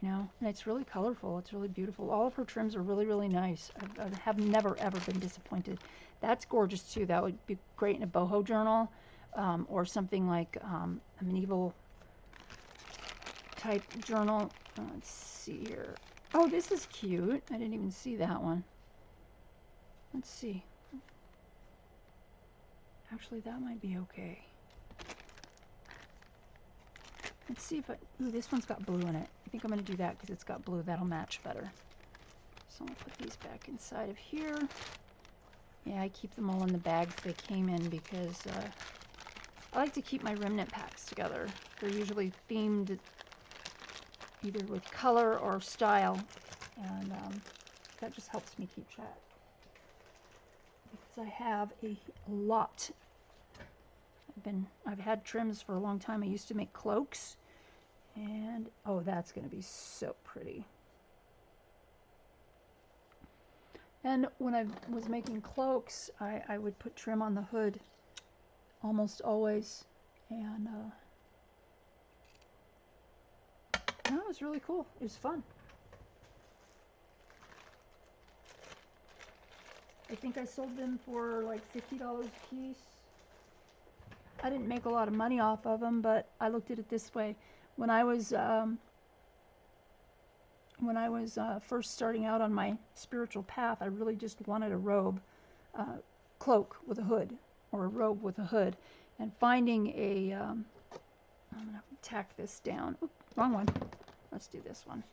you know, and it's really colorful. It's really beautiful. All of her trims are really, really nice. I have never, ever been disappointed. That's gorgeous too. That would be great in a boho journal, or something like a medieval type journal. Let's see here. Oh, this is cute. I didn't even see that one. Let's see. Actually, that might be okay. Let's see if ooh, this one's got blue in it. I think I'm going to do that because it's got blue. That'll match better. So I'll put these back inside of here. Yeah, I keep them all in the bags they came in because I like to keep my remnant packs together. They're usually themed either with color or style, and that just helps me keep track. Because I have a lot. I've had trims for a long time. I used to make cloaks, and oh, that's going to be so pretty. And when I was making cloaks, I would put trim on the hood almost always, and that was really cool. It was fun. I think I sold them for like $50 a piece. I didn't make a lot of money off of them, but I looked at it this way. When I was first starting out on my spiritual path, I really just wanted a robe, cloak with a hood, or a robe with a hood. And finding a, I'm going to tack this down. Oop, wrong one. Let's do this one.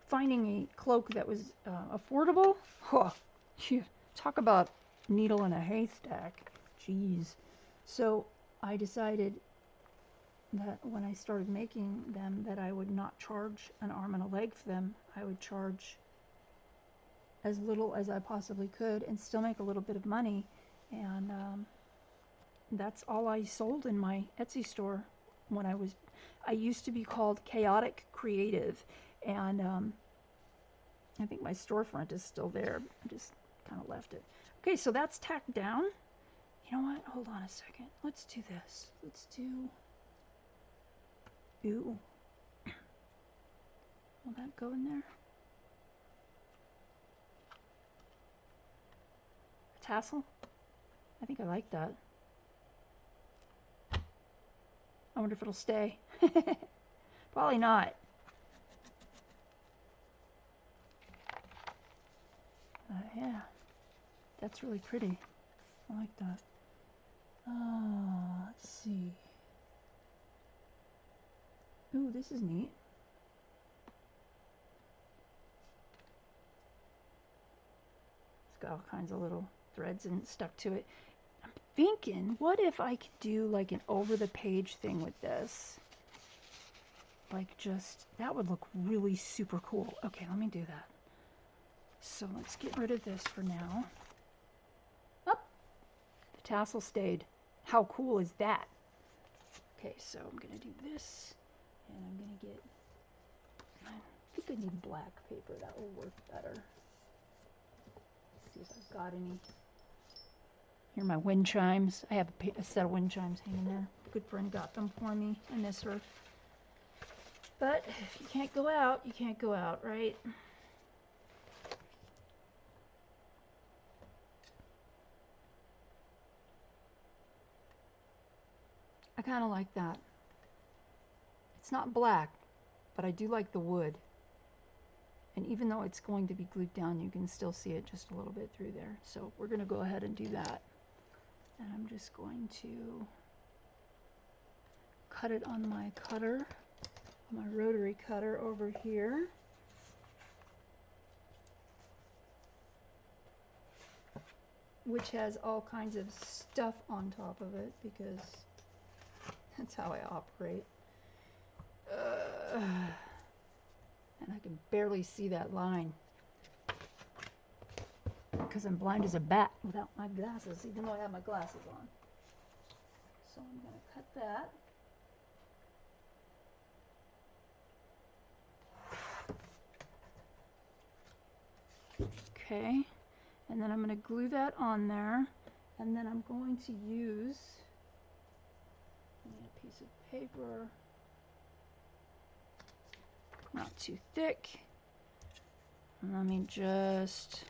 Finding a cloak that was affordable. Oh, talk about needle in a haystack. Jeez. So I decided that when I started making them that I would not charge an arm and a leg for them. I would charge as little as I possibly could and still make a little bit of money. And that's all I sold in my Etsy store when I used to be called Chaotic Creative, and I think my storefront is still there. I just kind of left it. Okay, so that's tacked down. You know what? Hold on a second. Let's do this. Let's do... Ooh. Will that go in there? A tassel? I think I like that. I wonder if it'll stay. Probably not. Yeah. That's really pretty. I like that. Let's see. Ooh, this is neat. It's got all kinds of little threads and stuck to it. I'm thinking, what if I could do like an over-the-page thing with this? Like just, that would look really super cool. Okay, let me do that. So let's get rid of this for now. Oh, the tassel stayed. How cool is that? Okay, so I'm going to do this, and I'm going to get, I think I need black paper. That will work better. Let's see if I've got any. Here are my wind chimes. I have a set of wind chimes hanging there. A good friend got them for me. I miss her. But if you can't go out, you can't go out, right? I kind of like that. It's not black, but I do like the wood. And even though it's going to be glued down, you can still see it just a little bit through there. So we're going to go ahead and do that. And I'm just going to cut it on my cutter, my rotary cutter over here. Which has all kinds of stuff on top of it because that's how I operate. And I can barely see that line because I'm blind as a bat without my glasses, even though I have my glasses on. So I'm going to cut that. Okay, and then I'm going to glue that on there, and then I'm going to use a piece of paper, not too thick. And let me just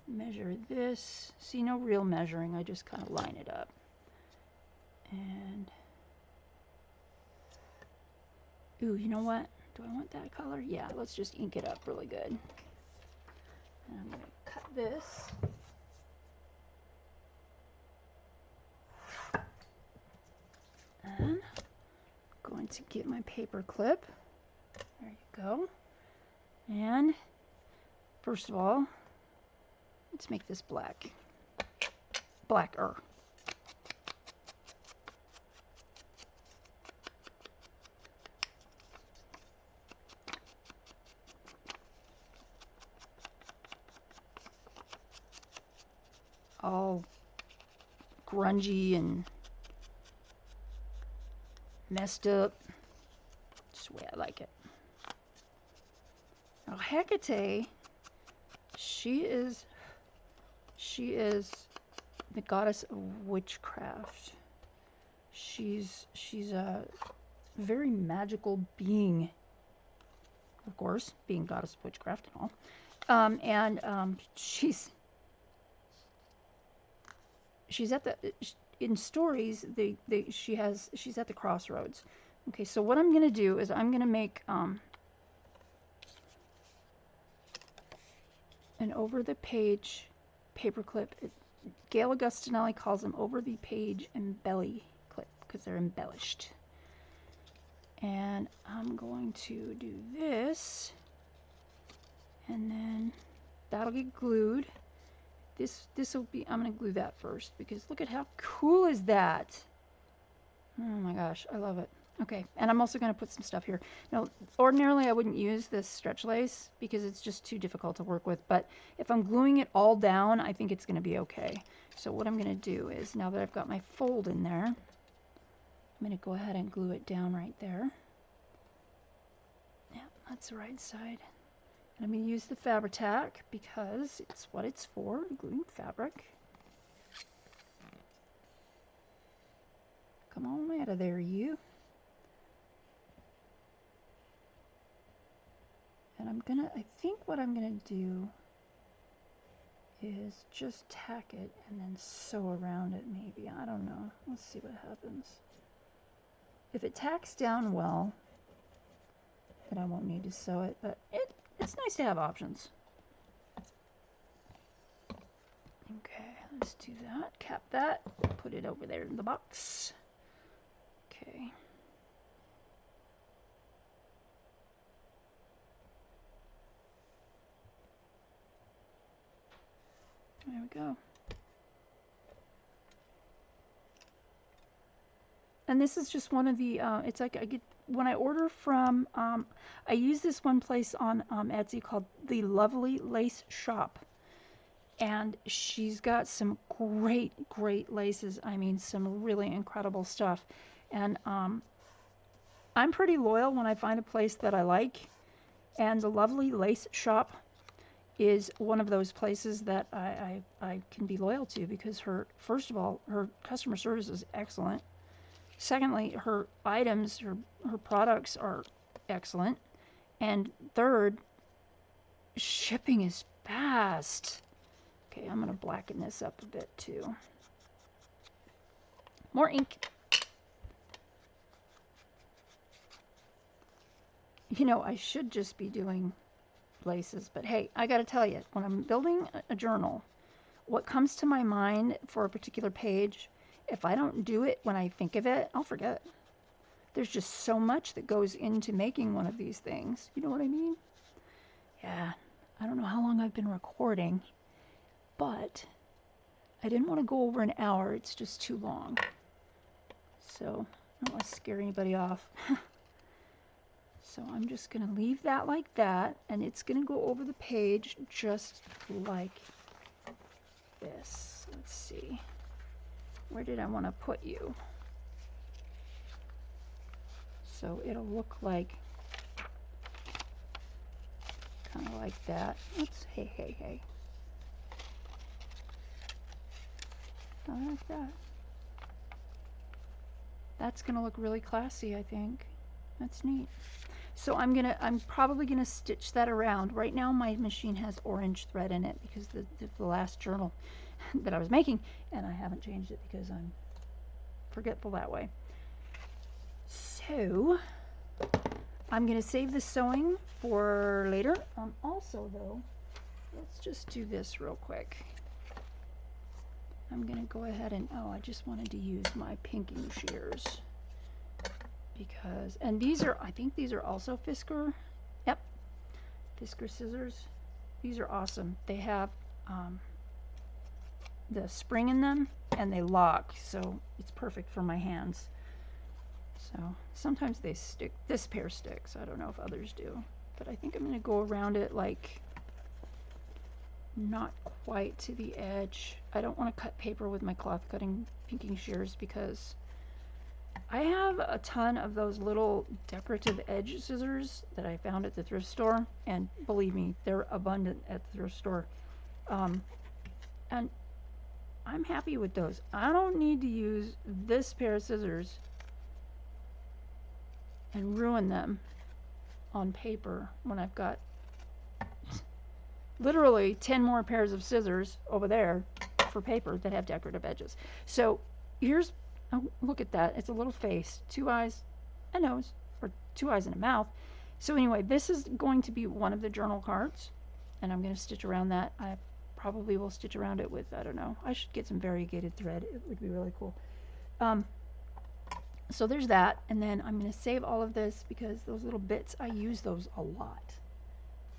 measure this. See, no real measuring, I just kind of line it up. And, ooh, you know what? Do I want that color? Yeah, let's just ink it up really good. And I'm going to cut this. And going to get my paper clip. There you go. And first of all, let's make this black. Blacker. All grungy and messed up. Just the way I like it. Now Hecate, she is the goddess of witchcraft. She's a very magical being, of course, being goddess of witchcraft and all. She's at the, in stories, she's at the crossroads. Okay, so what I'm gonna do is I'm gonna make an over the page paperclip. Gail Augustinelli calls them over the page embelly clip because they're embellished. And I'm going to do this, and then that'll get glued. This will be, I'm going to glue that first because look at how cool is that. Oh my gosh, I love it. Okay, and I'm also going to put some stuff here. Now, ordinarily I wouldn't use this stretch lace because it's just too difficult to work with, but if I'm gluing it all down, I think it's going to be okay. So what I'm going to do is, now that I've got my fold in there, I'm going to go ahead and glue it down right there. Yeah, that's the right side. And I'm going to use the Fabri-Tac because it's what it's for, gluing fabric. Come on out of there, you. And I think what I'm gonna do is just tack it and then sew around it maybe. I don't know. Let's see what happens. If it tacks down well, then I won't need to sew it, but it's nice to have options. Okay, let's do that. Cap that. Put it over there in the box. Okay. There we go. And this is just one of the, it's like I get, when I order from, I use this one place on Etsy called The Lovely Lace Shop. And she's got some great, great laces. I mean, some really incredible stuff. And I'm pretty loyal when I find a place that I like. And The Lovely Lace Shop is one of those places that I can be loyal to because first of all, her customer service is excellent. Secondly, her items, her products are excellent. And third, shipping is fast. Okay, I'm going to blacken this up a bit too. More ink. You know, I should just be doing laces, but hey, I got to tell you, when I'm building a journal, what comes to my mind for a particular page, if I don't do it when I think of it, I'll forget. There's just so much that goes into making one of these things. You know what I mean? Yeah, I don't know how long I've been recording, but I didn't want to go over an hour. It's just too long. So I don't want to scare anybody off. So I'm just going to leave that like that, and it's going to go over the page just like this. Let's see. Where did I want to put you? So it'll look like, kind of like that. Oops, hey. Not like that. That's going to look really classy, I think. That's neat. So I'm probably gonna stitch that around. Right now my machine has orange thread in it because the last journal that I was making, and I haven't changed it because I'm forgetful that way. So I'm gonna save the sewing for later. Also though, let's just do this real quick. I'm gonna go ahead and, I just wanted to use my pinking shears. because, and these are, I think these are also Fisker. Yep, Fisker scissors. These are awesome. They have the spring in them and they lock, so it's perfect for my hands. So sometimes they stick. This pair sticks. I don't know if others do, but I think I'm going to go around it like not quite to the edge. I don't want to cut paper with my cloth cutting pinking shears because I have a ton of those little decorative edge scissors that I found at the thrift store, and believe me, they're abundant at the thrift store. And I'm happy with those. I don't need to use this pair of scissors and ruin them on paper when I've got literally 10 more pairs of scissors over there for paper that have decorative edges. So here's, oh, look at that. It's a little face, 2 eyes, a nose, or 2 eyes and a mouth. So anyway, this is going to be one of the journal cards, and I'm going to stitch around that. I probably will stitch around it with, I don't know, I should get some variegated thread. It would be really cool. So there's that, and then I'm going to save all of this because those little bits, I use those a lot.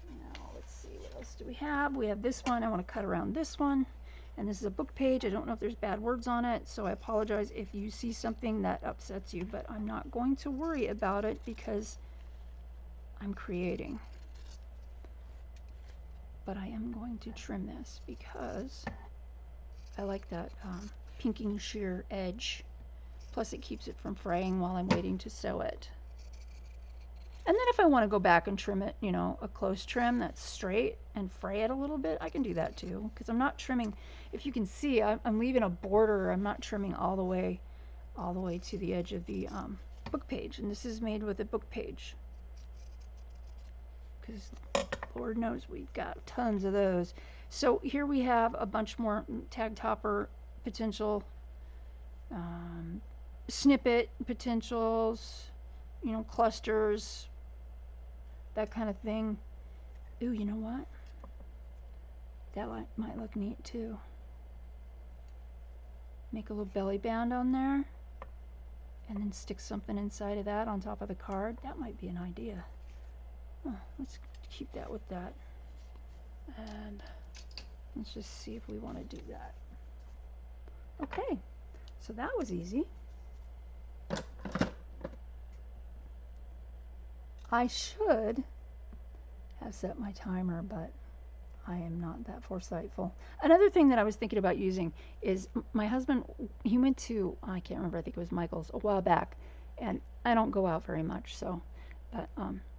Now let's see, what else do we have? We have this one. I want to cut around this one, and this is a book page. I don't know if there's bad words on it, so I apologize if you see something that upsets you, but I'm not going to worry about it because I'm creating. But I am going to trim this because I like that pinking shear edge. Plus it keeps it from fraying while I'm waiting to sew it. And then if I want to go back and trim it, you know, a close trim that's straight and fray it a little bit, I can do that too. Because I'm not trimming, if you can see, I'm leaving a border. I'm not trimming all the way to the edge of the book page. And this is made with a book page. Because Lord knows we've got tons of those. So here we have a bunch more tag topper potential, snippet potentials, you know, clusters, that kind of thing. Ooh, you know what? That might look neat too. Make a little belly band on there and then stick something inside of that on top of the card. That might be an idea. Oh, let's keep that with that. And let's just see if we want to do that. Okay, so that was easy. I should have set my timer, but I am not that foresightful. Another thing that I was thinking about using is my husband, he went to, I can't remember, I think it was Michael's a while back, and I don't go out very much, so, but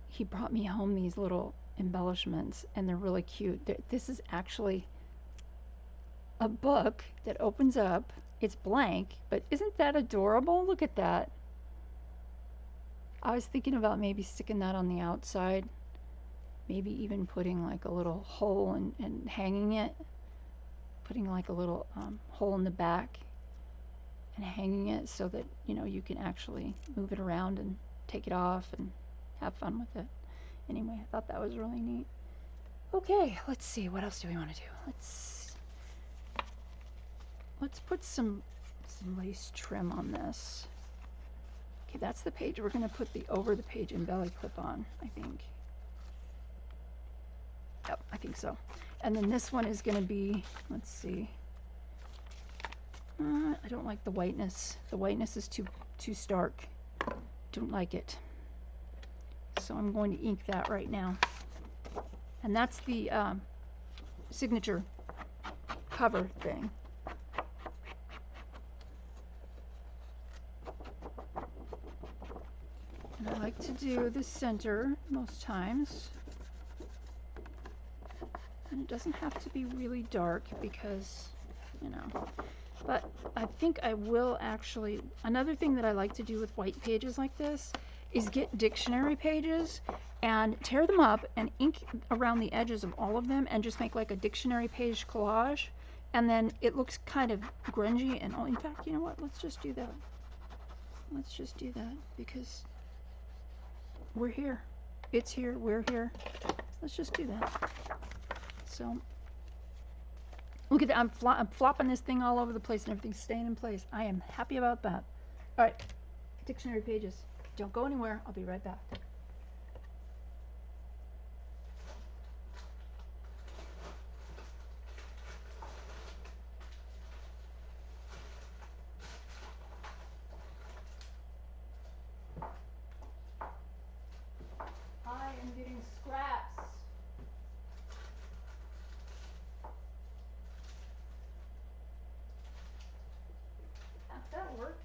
he brought me home these little embellishments, and they're really cute. This is actually a book that opens up. It's blank, but isn't that adorable? Look at that. I was thinking about maybe sticking that on the outside, maybe even putting like a little hole and hanging it, putting like a little hole in the back and hanging it so that, you know, you can actually move it around and take it off and have fun with it. Anyway, I thought that was really neat. Okay, let's see, what else do we want to do? Let's put some lace trim on this. Okay, that's the page we're going to put the over the page and belly clip on, I think. Yep, I think so. And then this one is going to be, let's see. I don't like the whiteness. The whiteness is too stark. Don't like it. So I'm going to ink that right now. And that's the signature cover thing. And I like to do the center most times. And it doesn't have to be really dark because, you know, but I think I will actually, another thing that I like to do with white pages like this is get dictionary pages and tear them up and ink around the edges of all of them and just make like a dictionary page collage. And then it looks kind of grungy and all. In fact, you know what? Let's just do that. Let's just do that because we're here. It's here. We're here. Let's just do that. So look at that. I'm flopping this thing all over the place and everything's staying in place. I am happy about that. All right. Dictionary pages. Don't go anywhere. I'll be right back. I am getting scraps. That'll work.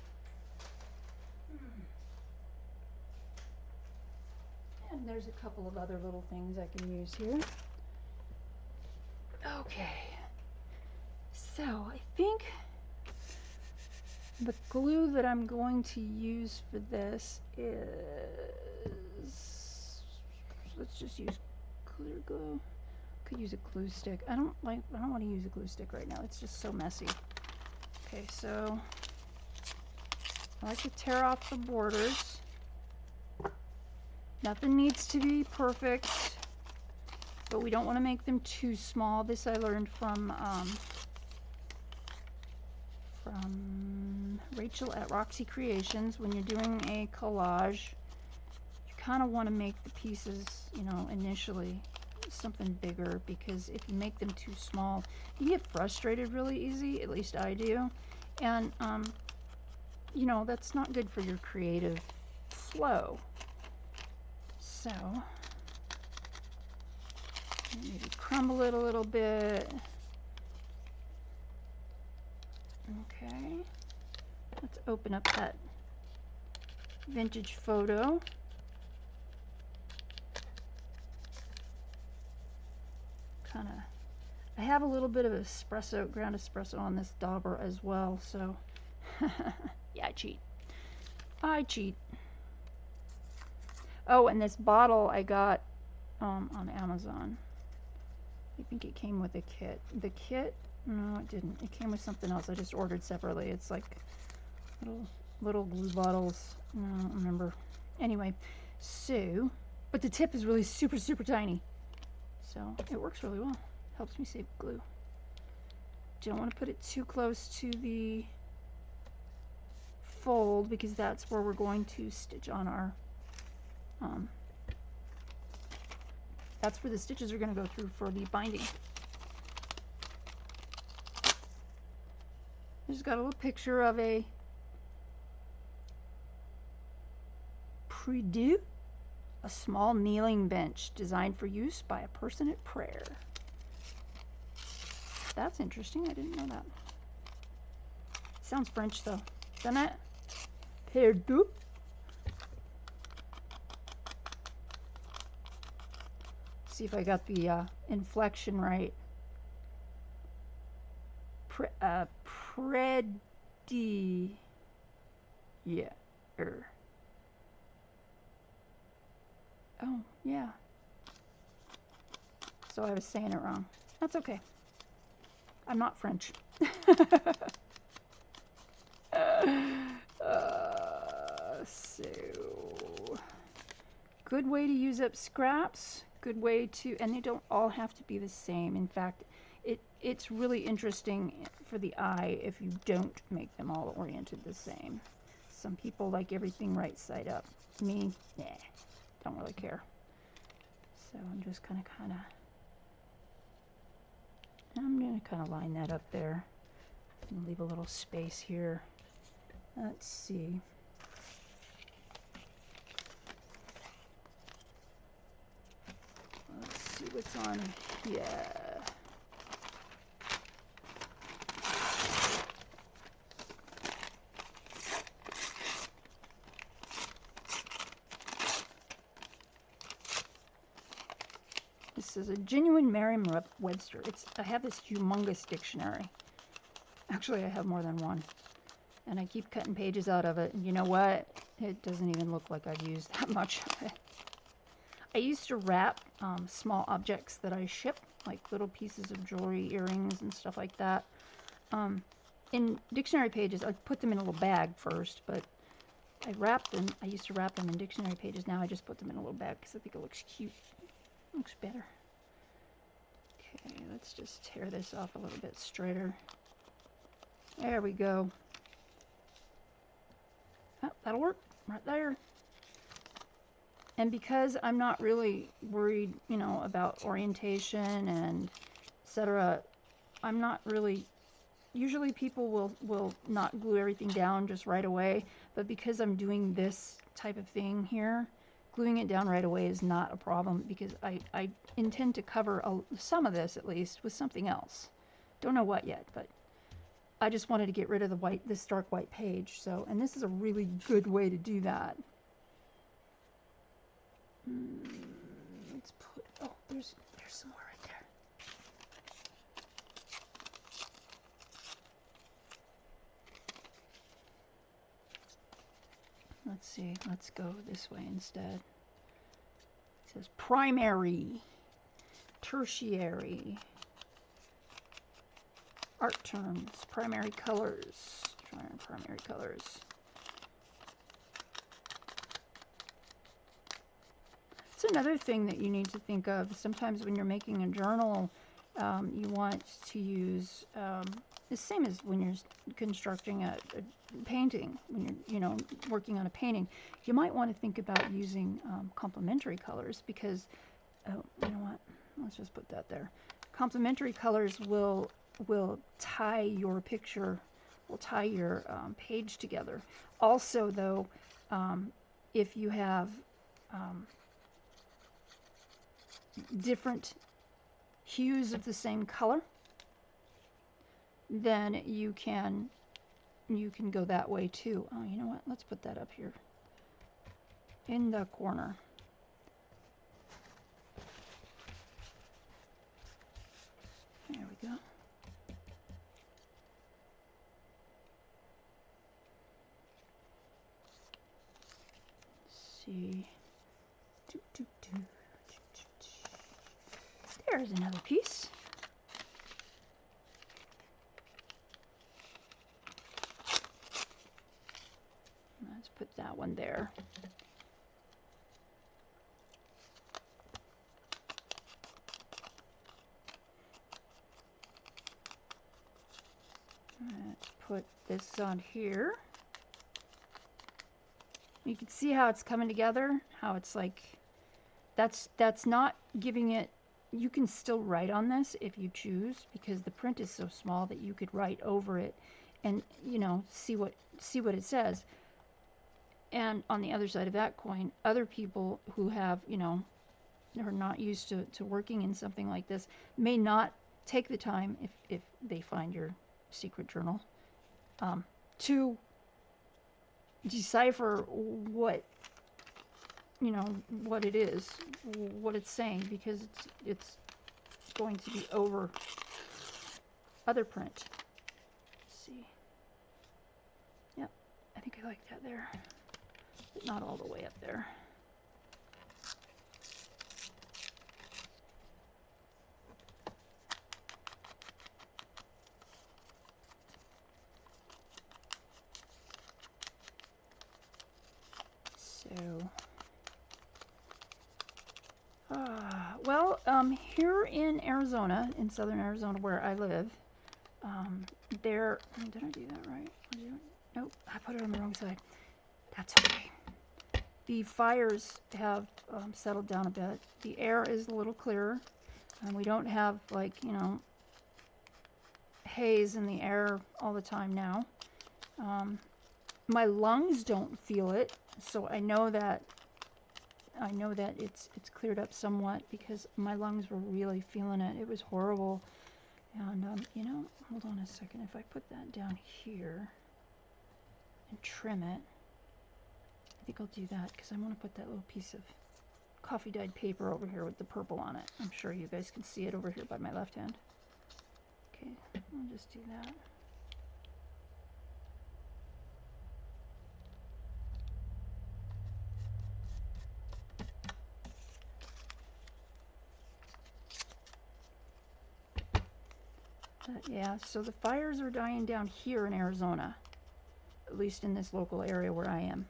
And there's a couple of other little things I can use here. Okay. So I think the glue that I'm going to use for this is, let's just use clear glue. Could use a glue stick. I don't want to use a glue stick right now. It's just so messy. Okay, so I like to tear off the borders. Nothing needs to be perfect, but we don't want to make them too small. This I learned from Rachel at Roxy Creations. When you're doing a collage, you kind of want to make the pieces, you know, initially something bigger, because if you make them too small, you get frustrated really easy. At least I do. And you know, that's not good for your creative flow. So maybe crumble it a little bit. Okay, let's open up that vintage photo. Kind of, I have a little bit of espresso, ground espresso on this dauber as well, so yeah, I cheat. I cheat. Oh, and this bottle I got on Amazon. I think it came with a kit. The kit, no, it didn't. It came with something else I just ordered separately. It's like little glue bottles. No, I don't remember. Anyway, so, but the tip is really super, super tiny. So it works really well. Helps me save glue. Don't want to put it too close to the fold, because that's where we're going to stitch on our that's where the stitches are going to go through for the binding. I just got a little picture of a prie-dieu, a small kneeling bench designed for use by a person at prayer. That's interesting. I didn't know that. Sounds French though, doesn't it? Prie-dieu. See if I got the inflection right. Predi. Yeah. Oh, yeah. So I was saying it wrong. That's okay. I'm not French. So, good way to use up scraps. Good way to, and they don't all have to be the same. In fact, it's really interesting for the eye if you don't make them all oriented the same. Some people like everything right side up. Me, nah, don't really care. So I'm just I'm gonna kind of line that up there and leave a little space here. Let's see. Let's see what's on here. This is a genuine Merriam-Webster. I have this humongous dictionary. Actually, I have more than one. And I keep cutting pages out of it. And you know what? It doesn't even look like I've used that much of it. I used to wrap small objects that I ship, like little pieces of jewelry, earrings, and stuff like that. In dictionary pages, I put them in a little bag first, but I wrapped them. I used to wrap them in dictionary pages. Now I just put them in a little bag because I think it looks cute. It looks better. Okay, let's just tear this off a little bit straighter. There we go. Oh, that'll work right there. And because I'm not really worried, you know, about orientation and etc., I'm not really, usually people will not glue everything down just right away, but because I'm doing this type of thing here, gluing it down right away is not a problem because I intend to cover some of this at least with something else. Don't know what yet, but I just wanted to get rid of the white, this dark white page. So, and this is a really good way to do that. Let's put, oh, there's some more right there. Let's see, let's go this way instead. It says primary, tertiary, art terms, primary colors, primary colors. It's another thing that you need to think of. Sometimes when you're making a journal, you want to use the same as when you're constructing a painting. When you're, you know, working on a painting, you might want to think about using complementary colors because, oh, you know what? Let's just put that there. Complementary colors will tie your picture, will tie your page together. Also, though, if you have different hues of the same color, then you can go that way too. Oh, you know what? Let's put that up here in the corner. There we go. Let's see. There's another piece. Let's put that one there. Let's put this on here. You can see how it's coming together, how it's like, that's not giving it, you can still write on this if you choose, because the print is so small that you could write over it and, you know, see what it says. And on the other side of that coin, other people who have, you know, are not used to working in something like this may not take the time, if they find your secret journal, to decipher what, you know, what it is, what it's saying, because it's going to be over other print. Let's see. Yep, I think I like that there, but not all the way up there. So, well, here in Arizona, in southern Arizona where I live, there, did I do that right? Nope, I put it on the wrong side. That's okay. The fires have settled down a bit. The air is a little clearer, and we don't have, like, you know, haze in the air all the time now. My lungs don't feel it, so I know that it's cleared up somewhat, because my lungs were really feeling it. It was horrible. And you know, hold on a second. If I put that down here and trim it, I think I'll do that, because I want to put that little piece of coffee dyed paper over here with the purple on it. I'm sure you guys can see it over here by my left hand. Okay, I'll just do that. Yeah, so the fires are dying down here in Arizona, at least in this local area where I am,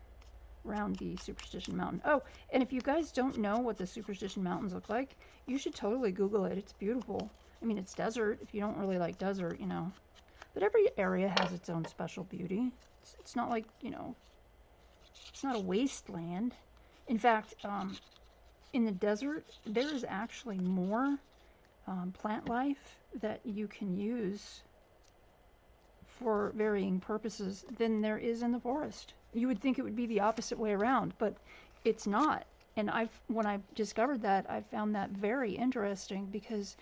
around the Superstition Mountain. Oh, and if you guys don't know what the Superstition Mountains look like, you should totally Google it. It's beautiful. I mean, it's desert. If you don't really like desert, you know, but every area has its own special beauty. It's not like, you know, it's not a wasteland. In fact, in the desert, there is actually more plant life that you can use for varying purposes than there is in the forest. You would think it would be the opposite way around, but it's not. And when I discovered that, I found that very interesting because,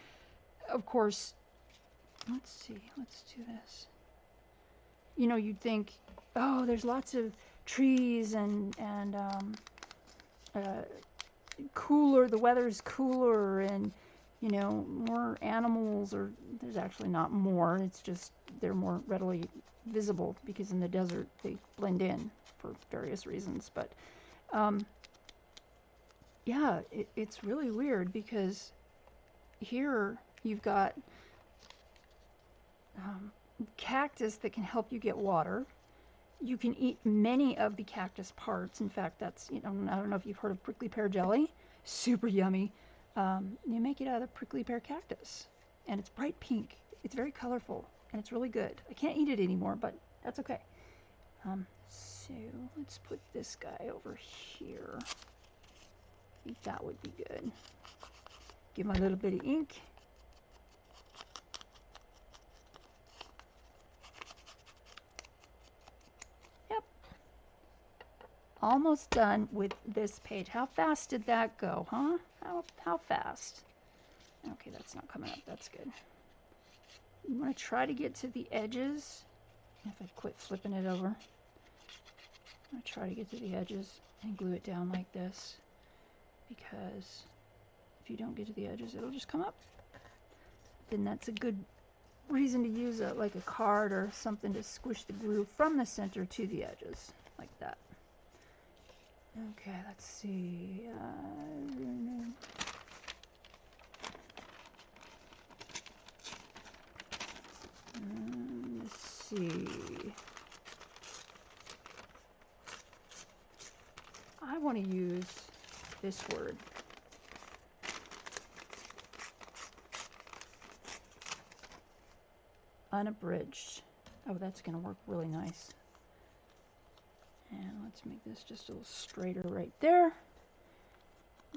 of course, let's see, let's do this. You know, you'd think, oh, there's lots of trees and cooler, the weather's cooler, and, you know, more animals, or there's actually not more, it's just they're more readily visible because in the desert they blend in for various reasons. But yeah, it's really weird because here you've got cactus that can help you get water. You can eat many of the cactus parts. In fact, that's, you know, I don't know if you've heard of prickly pear jelly. Super yummy. You make it out of prickly pear cactus, and it's bright pink. It's very colorful, and it's really good. I can't eat it anymore, but that's okay. So let's put this guy over here. I think that would be good. Give him a little bit of ink. Yep. Almost done with this page. How fast did that go, huh? How fast? Okay, that's not coming up. That's good. You want to try to get to the edges. If I quit flipping it over. I'm going to try to get to the edges and glue it down like this, because if you don't get to the edges, it'll just come up. Then that's a good reason to use like a card or something to squish the glue from the center to the edges, like that. Okay, let's see. Let's see. I want to use this word. Unabridged. Oh, that's going to work really nice. And let's make this just a little straighter right there.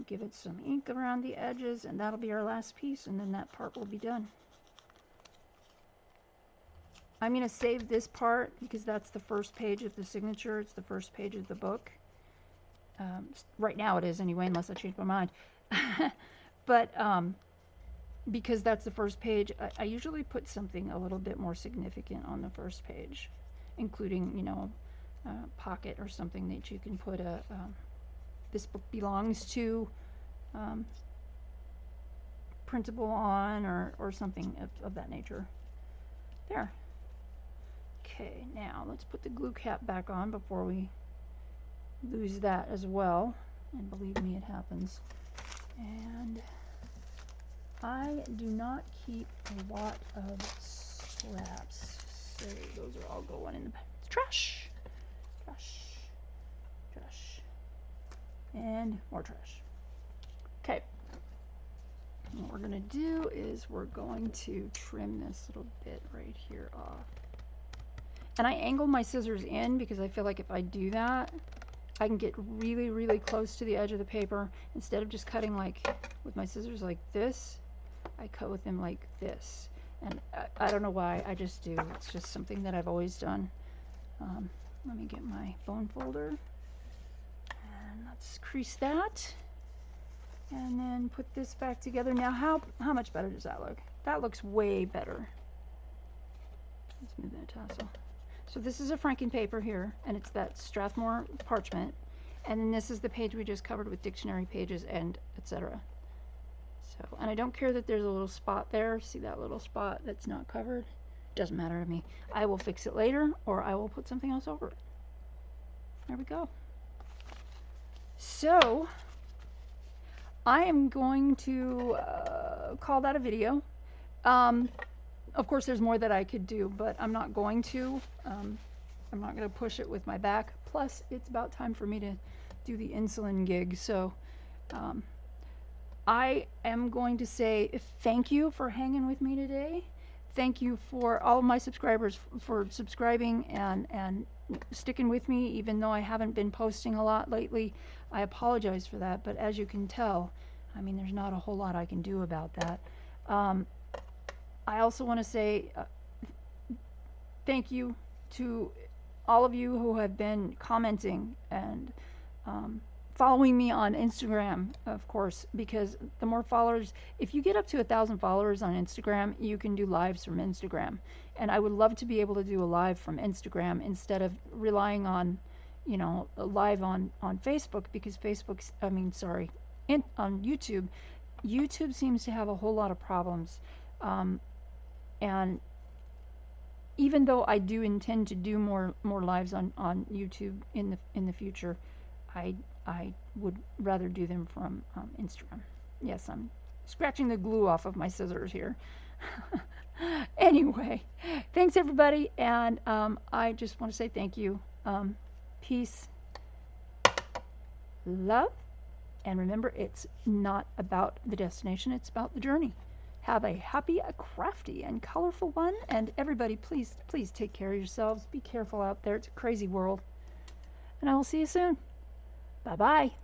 Give it some ink around the edges, and that'll be our last piece, and then that part will be done. I'm going to save this part because that's the first page of the signature. It's the first page of the book. Right now it is anyway, unless I change my mind. But because that's the first page, I usually put something a little bit more significant on the first page, including, you know, a pocket or something that you can put this book belongs to printable on, or something of that nature. There. Okay, now let's put the glue cap back on before we lose that as well. And believe me, it happens. And I do not keep a lot of scraps, so those are all going in the trash. Trash. Trash. And more trash. Okay. What we're going to do is we're going to trim this little bit right here off. And I angle my scissors in because I feel like if I do that, I can get really, really close to the edge of the paper. Instead of just cutting like with my scissors like this, I cut with them like this. And I don't know why, I just do. It's just something that I've always done. Let me get my bone folder. And let's crease that. And then put this back together. Now, how much better does that look? That looks way better. Let's move that tassel. So this is a franking paper here, and it's that Strathmore parchment. And then this is the page we just covered with dictionary pages and etc. So, and I don't care that there's a little spot there. See that little spot that's not covered? Doesn't matter to me. I will fix it later, or I will put something else over it. There we go. So I am going to call that a video. Of course, there's more that I could do, but I'm not going to. I'm not going to push it with my back. Plus, it's about time for me to do the insulin gig. So I am going to say thank you for hanging with me today. thank you for all of my subscribers for subscribing and sticking with me, even though I haven't been posting a lot lately. I apologize for that, but as you can tell, I mean, there's not a whole lot I can do about that. I also want to say thank you to all of you who have been commenting and following me on Instagram, of course, because the more followers, if you get up to 1,000 followers on Instagram, you can do lives from Instagram. And I would love to be able to do a live from Instagram instead of relying on, you know, a live on Facebook, because Facebook's, I mean, sorry, on YouTube. YouTube seems to have a whole lot of problems. And even though I do intend to do more lives on YouTube in the future, I would rather do them from Instagram. Yes, I'm scratching the glue off of my scissors here. Anyway, thanks everybody, and I just want to say thank you. Peace, love, and remember, it's not about the destination, it's about the journey. Have a happy, a crafty, and colorful one, and everybody, please, please take care of yourselves. Be careful out there. It's a crazy world. And I will see you soon. Bye-bye.